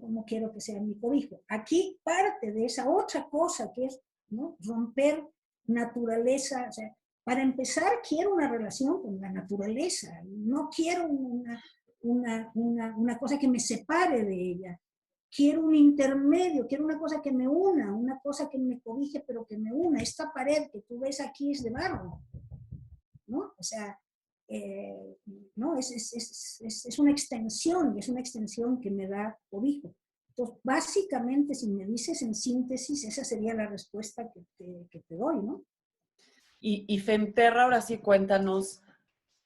¿Cómo quiero que sea mi cobijo? Aquí parte de esa otra cosa que es, ¿no? Romper naturaleza. O sea, para empezar, quiero una relación con la naturaleza, no quiero una cosa que me separe de ella. Quiero un intermedio, quiero una cosa que me una, una cosa que me cobije, pero que me una. Esta pared que tú ves aquí es de barro, ¿no? O sea, no, es una extensión, y es una extensión que me da cobijo. Entonces, básicamente, si me dices en síntesis, esa sería la respuesta que te doy, ¿no?
Y Femterra, ahora sí, cuéntanos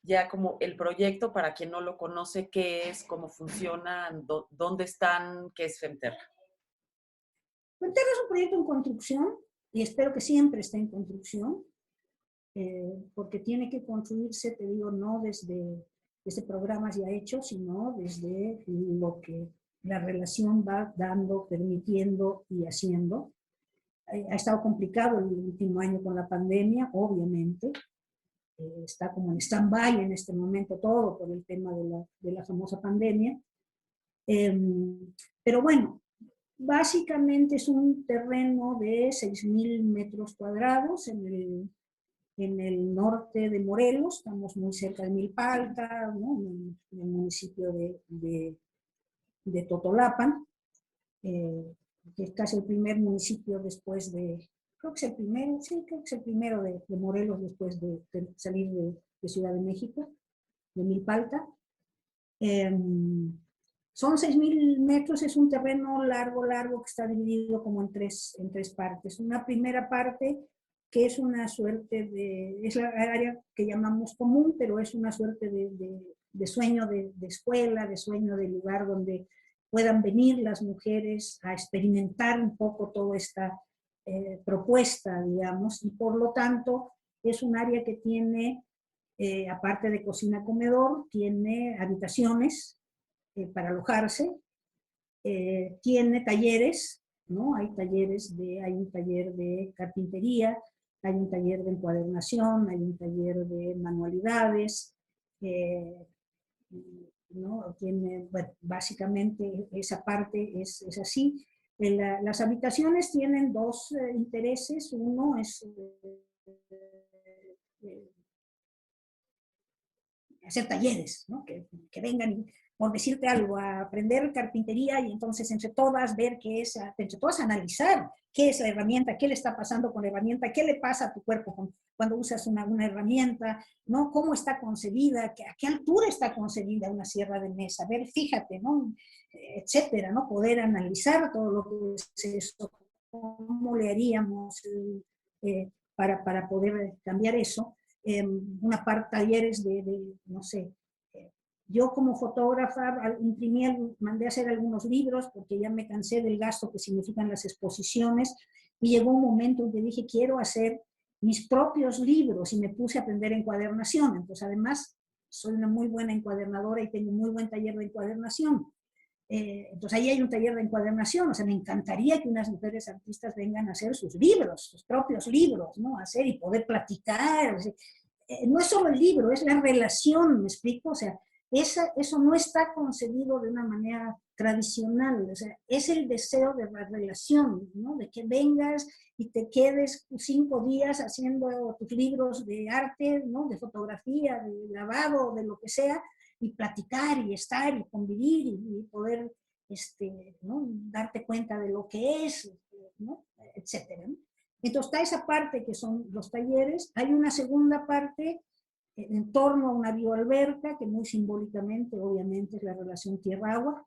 ya como el proyecto, para quien no lo conoce, qué es, cómo funciona, dónde están, qué es Femterra.
Femterra es un proyecto en construcción, y espero que siempre esté en construcción, porque tiene que construirse, te digo, no desde programas ya hechos, sino desde lo que la relación va dando, permitiendo y haciendo. Ha estado complicado el último año con la pandemia, obviamente. Está como en stand-by en este momento todo por el tema de la famosa pandemia. Pero bueno, básicamente es un terreno de 6.000 metros cuadrados en el norte de Morelos. Estamos muy cerca de Milpalta, ¿no? En el municipio de Totolapan, que es casi el primer municipio después creo que es el primero, sí, creo que es el primero de Morelos después de salir de Ciudad de México, de Milpalta. Son 6.000 metros, es un terreno largo que está dividido como en tres partes. Una primera parte que es una suerte es la área que llamamos común, pero es una suerte de sueño de escuela, de sueño de lugar donde puedan venir las mujeres a experimentar un poco toda esta propuesta, digamos, y por lo tanto es un área que tiene, aparte de cocina-comedor, tiene habitaciones para alojarse, tiene talleres, ¿no? Hay un taller de carpintería, hay un taller de encuadernación, hay un taller de manualidades, ¿no? Bueno, básicamente esa parte es así. Las habitaciones tienen dos intereses. Uno es hacer talleres, ¿no? Que vengan, por decirte algo, a aprender carpintería, y entonces entre todas ver qué es, entre todas analizar qué es la herramienta, qué le está pasando con la herramienta, qué le pasa a tu cuerpo cuando usas una herramienta, ¿no? Cómo está concebida, a qué altura está concebida una sierra de mesa, ver, fíjate, ¿no? Etcétera, ¿no? Poder analizar todo lo que es eso, cómo le haríamos para poder cambiar eso. Una parte talleres no sé, yo como fotógrafa mandé a hacer algunos libros porque ya me cansé del gasto que significan las exposiciones, y llegó un momento en que dije, quiero hacer mis propios libros, y me puse a aprender encuadernación. Entonces, además, soy una muy buena encuadernadora y tengo un muy buen taller de encuadernación. Entonces ahí hay un taller de encuadernación, o sea, me encantaría que unas mujeres artistas vengan a hacer sus libros, sus propios libros, ¿no? Hacer y poder platicar. O sea, no es solo el libro, es la relación, ¿me explico? O sea, eso no está concebido de una manera tradicional, o sea, es el deseo de la relación, ¿no? De que vengas y te quedes 5 días haciendo tus libros de arte, ¿no? De fotografía, de grabado, de lo que sea, y platicar y estar y convivir y poder, ¿no? Darte cuenta de lo que es, ¿no? Etcétera, ¿no? Entonces está esa parte que son los talleres. Hay una segunda parte en torno a una bioalberca, que muy simbólicamente, obviamente, es la relación tierra-agua,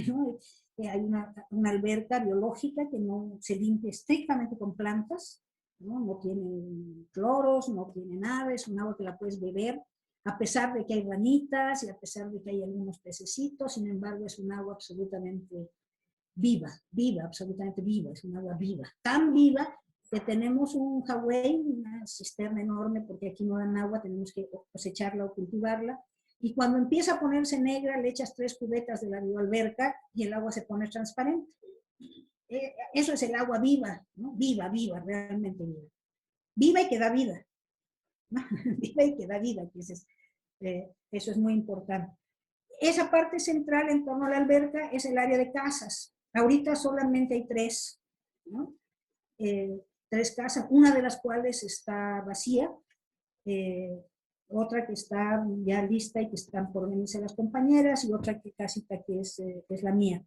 ¿no? Hay una alberca biológica que no se limpia estrictamente con plantas, ¿no? No tiene cloros, no tiene nada, es un agua que la puedes beber, a pesar de que hay ranitas y a pesar de que hay algunos pececitos, sin embargo es un agua absolutamente viva, viva, absolutamente viva, es un agua viva, tan viva que tenemos un Hawái, una cisterna enorme, porque aquí no dan agua, tenemos que cosecharla o cultivarla, y cuando empieza a ponerse negra, le echas 3 cubetas de la bioalberca y el agua se pone transparente. Eso es el agua viva, ¿no? Viva, viva, realmente viva. Viva y que da vida. ¿No? Viva y que da vida, que eso es muy importante. Esa parte central en torno a la alberca es el área de casas. Ahorita solamente hay 3, ¿no? 3 casas, una de las cuales está vacía, otra que está ya lista y que están por venirse las compañeras, y otra que casita que es la mía.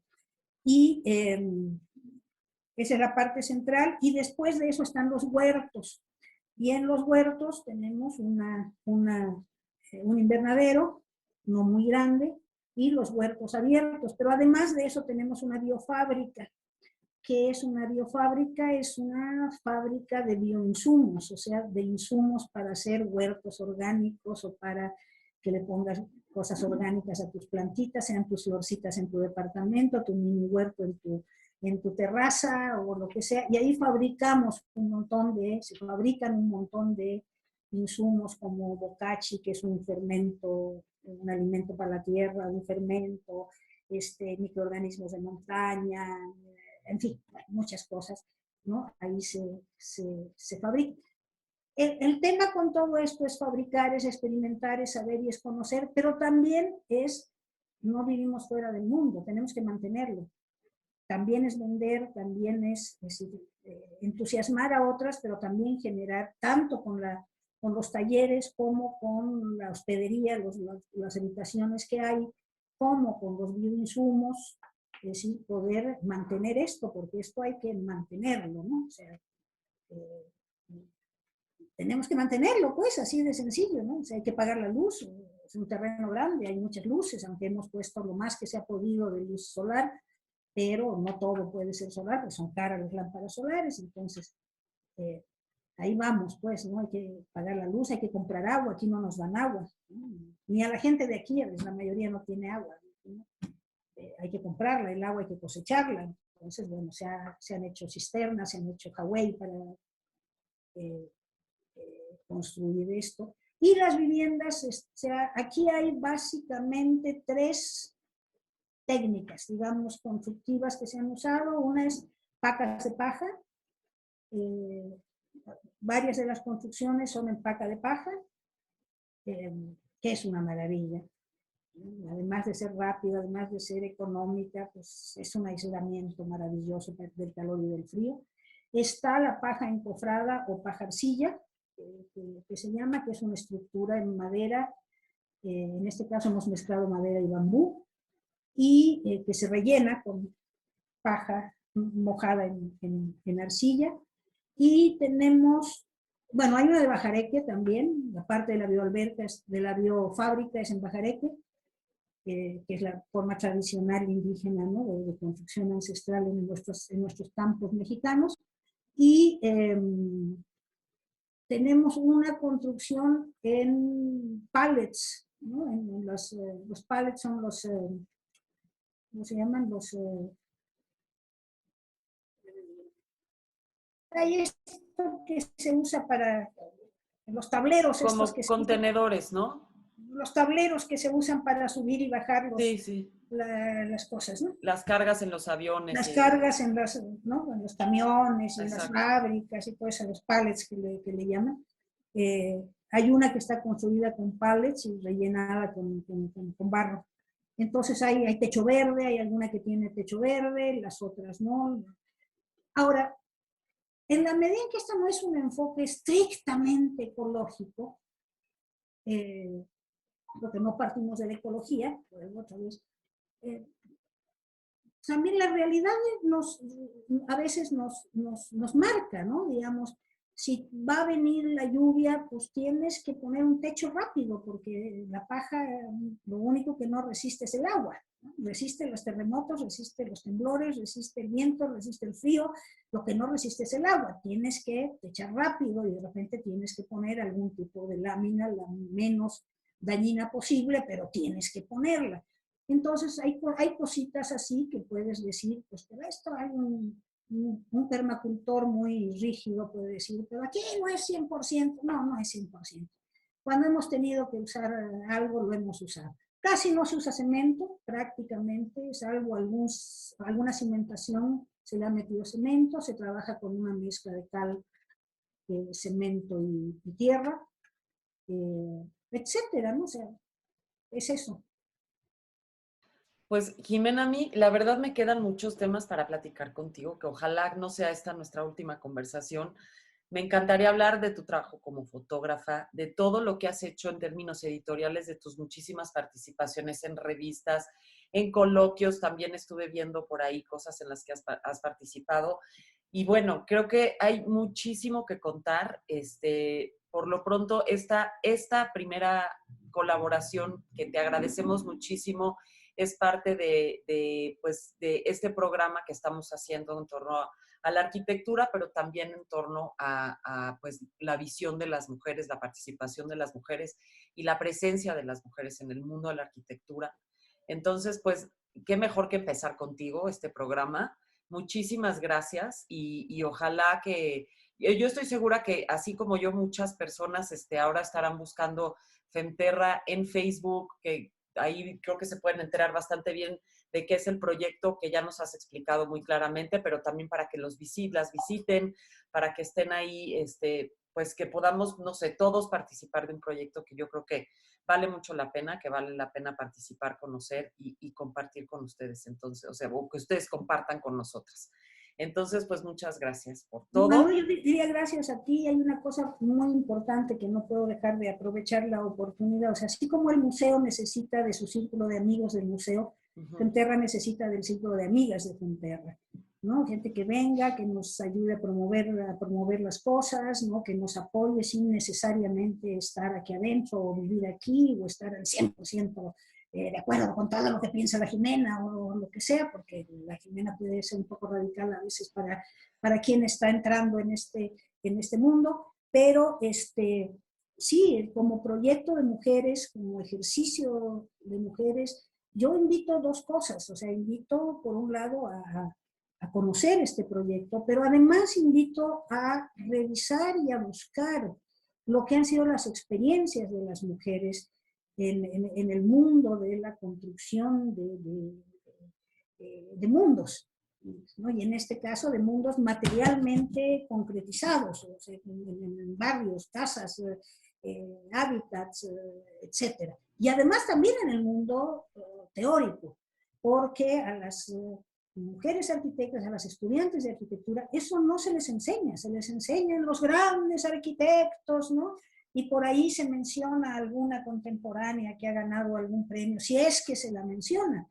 Y esa es la parte central, y después de eso están los huertos. Y en los huertos tenemos un invernadero, no muy grande, y los huertos abiertos. Pero además de eso tenemos una biofábrica. ¿Qué es una biofábrica? Es una fábrica de bioinsumos, o sea, de insumos para hacer huertos orgánicos o para que le pongas cosas orgánicas a tus plantitas, sean tus florcitas en tu departamento, tu mini huerto en tu terraza o lo que sea. Y ahí se fabrican un montón de insumos como bocachi, que es un fermento, un alimento para la tierra, un fermento, microorganismos de montaña, en fin, muchas cosas, ¿no? Ahí se fabrica. El tema con todo esto es fabricar, es experimentar, es saber y es conocer, pero también no vivimos fuera del mundo, tenemos que mantenerlo. También es vender, también es entusiasmar a otras, pero también generar, tanto con los talleres como con la hospedería, las habitaciones que hay, como con los bioinsumos, es decir, poder mantener esto, porque esto hay que mantenerlo, ¿no? O sea, tenemos que mantenerlo, pues, así de sencillo, ¿no? O sea, hay que pagar la luz, es un terreno grande, hay muchas luces, aunque hemos puesto lo más que se ha podido de luz solar, pero no todo puede ser solar, pues son caras las lámparas solares, entonces ahí vamos, pues, ¿no? Hay que pagar la luz, hay que comprar agua, aquí no nos dan agua, ¿no? Ni a la gente de aquí, la mayoría no tiene agua, ¿no? Hay que comprarla, el agua hay que cosecharla, entonces, bueno, se han hecho cisternas, se han hecho Hawái para construir esto. Y las viviendas, aquí hay básicamente 3 técnicas, digamos, constructivas que se han usado. Una es pacas de paja. Varias de las construcciones son en paca de paja, que es una maravilla. Además de ser rápida, además de ser económica, pues es un aislamiento maravilloso del calor y del frío. Está la paja encofrada o paja arcilla, que se llama, que es una estructura en madera. En este caso hemos mezclado madera y bambú, y que se rellena con paja mojada en arcilla. Y tenemos, bueno, hay una de bajareque también, la parte de la bioalberca, de la biofábrica es en bajareque, que es la forma tradicional indígena, ¿no? de construcción ancestral en nuestros campos mexicanos. Y tenemos una construcción en pallets, ¿no? Los pallets son ¿cómo se llaman? Hay esto que se usa para los tableros
como
estos que se
contenedores, ¿no?
los tableros que se usan para subir y bajar
Sí, sí.
las cosas, ¿no?
Las cargas en los aviones.
Las cargas en, ¿no? En los camiones y en las
Exacto.
fábricas y todo eso, los pallets que le llaman. Hay una que está construida con pallets y rellenada con barro. Entonces hay techo verde, hay alguna que tiene techo verde, las otras no. Ahora, en la medida en que esto no es un enfoque estrictamente ecológico, porque no partimos de la ecología, otra vez, también la realidad a veces nos marca, ¿no? Digamos, si va a venir la lluvia, pues tienes que poner un techo rápido, porque la paja lo único que no resiste es el agua, ¿no? Resiste los terremotos, resiste los temblores, resiste el viento, resiste el frío, lo que no resiste es el agua. Tienes que techar rápido y de repente tienes que poner algún tipo de lámina, la menos dañina posible, pero tienes que ponerla. Entonces hay cositas así que puedes decir, pues pero esto hay un permacultor muy rígido puede decir, pero aquí no es 100%, no es 100%. Cuando hemos tenido que usar algo, lo hemos usado. Casi no se usa cemento, prácticamente, salvo alguna cimentación, se le ha metido cemento, se trabaja con una mezcla de cal, cemento y tierra, etcétera, ¿no? O sea, es eso.
Pues Jimena, a mí la verdad me quedan muchos temas para platicar contigo, que ojalá no sea esta nuestra última conversación. Me encantaría hablar de tu trabajo como fotógrafa, de todo lo que has hecho en términos editoriales, de tus muchísimas participaciones en revistas, en coloquios, también estuve viendo por ahí cosas en las que has participado. Y bueno, creo que hay muchísimo que contar. Por lo pronto, esta primera colaboración que te agradecemos muchísimo es parte pues, de este programa que estamos haciendo en torno a la arquitectura, pero también en torno a pues, la visión de las mujeres, la participación de las mujeres y la presencia de las mujeres en el mundo de la arquitectura. Entonces, pues, qué mejor que empezar contigo este programa. Muchísimas gracias y ojalá que, yo estoy segura que así como yo, muchas personas ahora estarán buscando Femterra en Facebook, que ahí creo que se pueden enterar bastante bien de qué es el proyecto que ya nos has explicado muy claramente, pero también para que las visiten, para que estén ahí, pues que podamos, no sé, todos participar de un proyecto que yo creo que vale mucho la pena, que vale la pena participar, conocer y compartir con ustedes. Entonces, o sea, o que ustedes compartan con nosotras. Entonces, pues muchas gracias por todo.
Manu, yo diría gracias a ti. Hay una cosa muy importante que no puedo dejar de aprovechar la oportunidad. O sea, así como el museo necesita de su círculo de amigos del museo, Femterra necesita del círculo de amigas de Femterra, ¿no? Gente que venga, que nos ayude a promover las cosas, ¿no? Que nos apoye sin necesariamente estar aquí adentro o vivir aquí o estar al 100% de acuerdo con todo lo que piensa la Jimena o lo que sea, porque la Jimena puede ser un poco radical a veces para quien está entrando en este mundo, pero sí, como proyecto de mujeres, como ejercicio de mujeres, yo invito dos cosas, o sea, invito por un lado a conocer este proyecto, pero además invito a revisar y a buscar lo que han sido las experiencias de las mujeres en el mundo de la construcción de mundos, ¿no? Y en este caso de mundos materialmente concretizados, o sea, en barrios, casas, hábitats, etcétera. Y además también en el mundo teórico, porque a las mujeres arquitectas, a las estudiantes de arquitectura, eso no se les enseña en los grandes arquitectos, ¿no? Y por ahí se menciona alguna contemporánea que ha ganado algún premio, si es que se la menciona.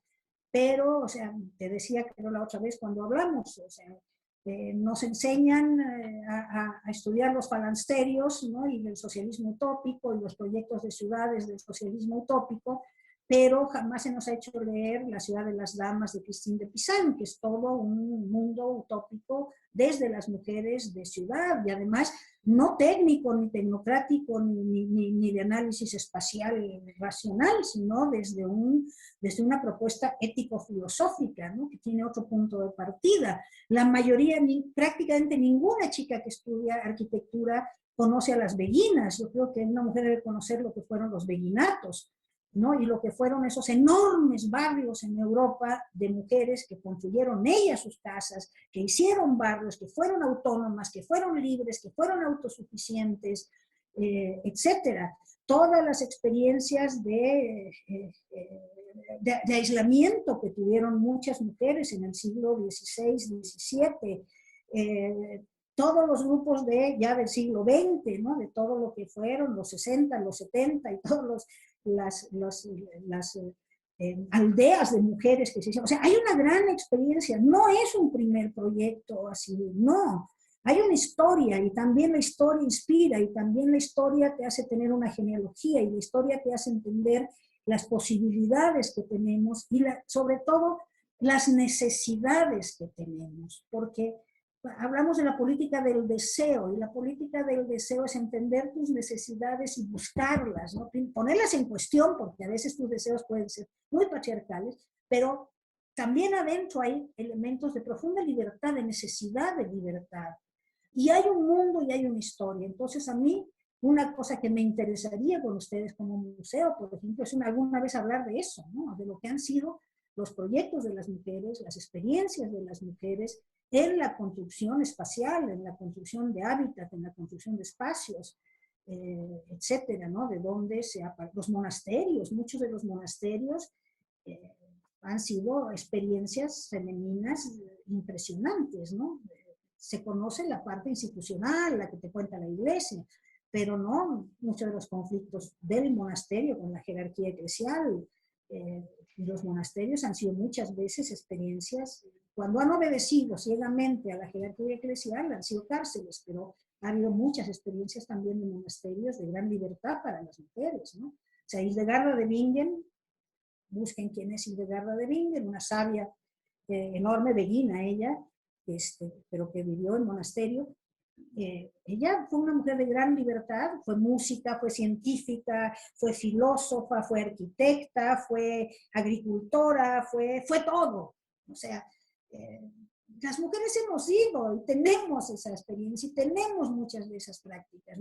Pero, o sea, te decía que la otra vez cuando hablamos, o sea, nos enseñan a estudiar los falansterios, ¿no? Y del socialismo utópico y los proyectos de ciudades del socialismo utópico, pero jamás se nos ha hecho leer La ciudad de las damas de Christine de Pizan, que es todo un mundo utópico desde las mujeres de ciudad y además no técnico, ni tecnocrático, ni de análisis espacial racional, sino desde una propuesta ético-filosófica, ¿no? Que tiene otro punto de partida. La mayoría, prácticamente ninguna chica que estudia arquitectura conoce a las beguinas. Yo creo que una mujer debe conocer lo que fueron los beguinatos, ¿no? Y lo que fueron esos enormes barrios en Europa de mujeres que construyeron ellas sus casas, que hicieron barrios, que fueron autónomas, que fueron libres, que fueron autosuficientes, etcétera. Todas las experiencias de aislamiento que tuvieron muchas mujeres en el siglo XVI, XVII, todos los grupos ya del siglo XX, ¿no? De todo lo que fueron los 60, los 70 y todas las aldeas de mujeres que se hicieron. O sea, hay una gran experiencia, no es un primer proyecto así, no. Hay una historia y también la historia inspira y también la historia te hace tener una genealogía y la historia te hace entender las posibilidades que tenemos y sobre todo las necesidades que tenemos, porque hablamos de la política del deseo y la política del deseo es entender tus necesidades y buscarlas, ¿no? Ponerlas en cuestión porque a veces tus deseos pueden ser muy patriarcales, pero también adentro hay elementos de profunda libertad, de necesidad de libertad. Y hay un mundo y hay una historia. Entonces a mí una cosa que me interesaría con ustedes como museo, por ejemplo, es alguna vez hablar de eso, ¿no? De lo que han sido los proyectos de las mujeres, las experiencias de las mujeres en la construcción espacial, en la construcción de hábitat, en la construcción de espacios, etcétera, ¿no? De dónde los monasterios, muchos de los monasterios han sido experiencias femeninas impresionantes, ¿no? Se conoce la parte institucional, la que te cuenta la iglesia, pero no muchos de los conflictos del monasterio con la jerarquía eclesial. Los monasterios han sido muchas veces experiencias, cuando han obedecido ciegamente a la jerarquía eclesial, han sido cárceles, pero ha habido muchas experiencias también de monasterios de gran libertad para las mujeres, ¿no? O sea, Hildegarda de Bingen, busquen quién es Hildegarda de Bingen, una sabia enorme, beguina ella, pero que vivió en monasterio. Ella fue una mujer de gran libertad, fue música, fue científica, fue filósofa, fue arquitecta, fue agricultora, fue todo. O sea, las mujeres hemos ido y tenemos esa experiencia y tenemos muchas de esas prácticas.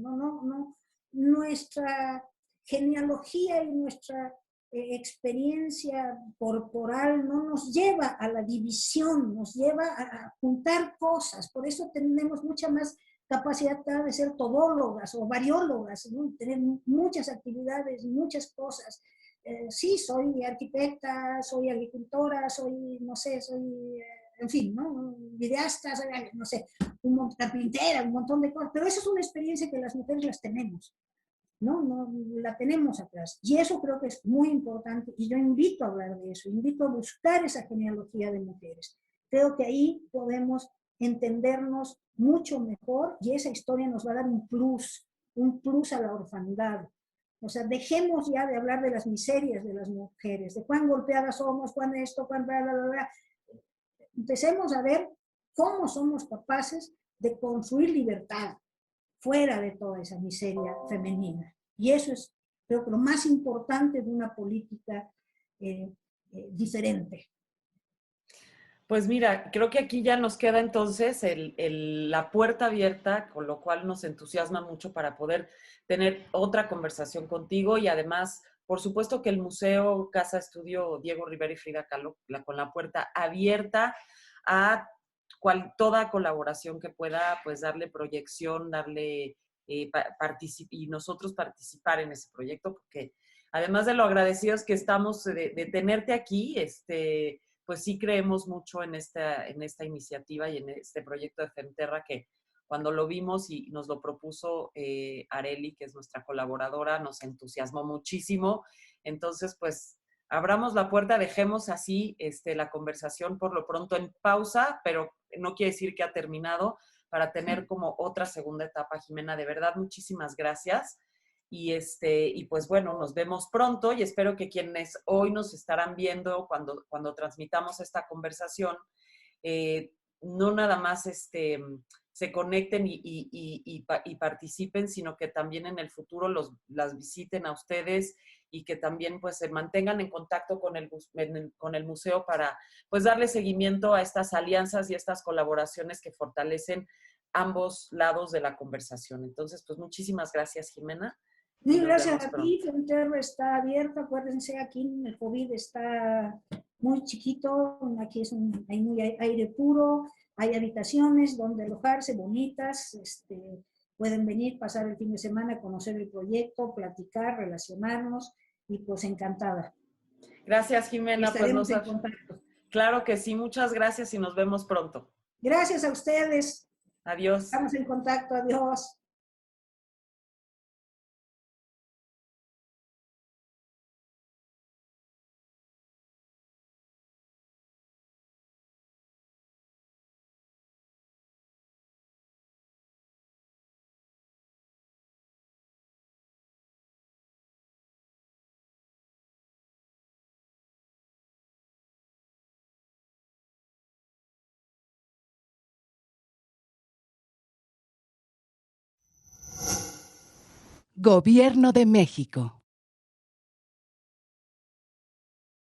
Nuestra genealogía y nuestra experiencia corporal no nos lleva a la división, nos lleva a juntar cosas. Por eso tenemos mucha más capacidad de ser todólogas o variólogas, ¿no? Tener muchas actividades, muchas cosas. Sí, soy arquitecta, soy agricultora, soy, no sé, en fin, ¿no? Videasta, soy, no sé, carpintera, un montón de cosas. Pero eso es una experiencia que las mujeres las tenemos. No la tenemos atrás. Y eso creo que es muy importante y yo invito a hablar de eso, invito a buscar esa genealogía de mujeres. Creo que ahí podemos entendernos mucho mejor y esa historia nos va a dar un plus a la orfandad. O sea, dejemos ya de hablar de las miserias de las mujeres, de cuán golpeadas somos, cuán esto, cuán bla, bla, bla, bla. Empecemos a ver cómo somos capaces de construir libertad fuera de toda esa miseria femenina. Y eso es, creo que lo más importante de una política diferente.
Pues mira, creo que aquí ya nos queda entonces la puerta abierta, con lo cual nos entusiasma mucho para poder tener otra conversación contigo y además, por supuesto que el Museo Casa Estudio Diego Rivera y Frida Kahlo, con la puerta abierta a toda colaboración que pueda, pues darle proyección, darle y nosotros participar en ese proyecto, porque además de lo agradecidos que estamos de tenerte aquí, pues sí creemos mucho en esta iniciativa y en este proyecto de Femterra que cuando lo vimos y nos lo propuso Areli, que es nuestra colaboradora, nos entusiasmó muchísimo. Entonces, pues, abramos la puerta, dejemos así la conversación por lo pronto en pausa, pero no quiere decir que ha terminado, para tener como otra segunda etapa. Jimena, de verdad, muchísimas gracias. Y pues bueno, nos vemos pronto y espero que quienes hoy nos estarán viendo cuando transmitamos esta conversación, no nada más se conecten y participen, sino que también en el futuro las visiten a ustedes y que también pues se mantengan en contacto con el museo para pues darle seguimiento a estas alianzas y estas colaboraciones que fortalecen ambos lados de la conversación. Entonces, pues muchísimas gracias, Jimena.
Y gracias a ti, Frontera está abierta. Acuérdense, aquí el COVID está muy chiquito, aquí hay muy aire puro, hay habitaciones donde alojarse bonitas, pueden venir, pasar el fin de semana, conocer el proyecto, platicar, relacionarnos y pues encantada.
Gracias, Jimena.
Estaremos en contacto.
Claro que sí, muchas gracias y nos vemos pronto.
Gracias a ustedes.
Adiós.
Estamos en contacto, adiós.
Gobierno de México.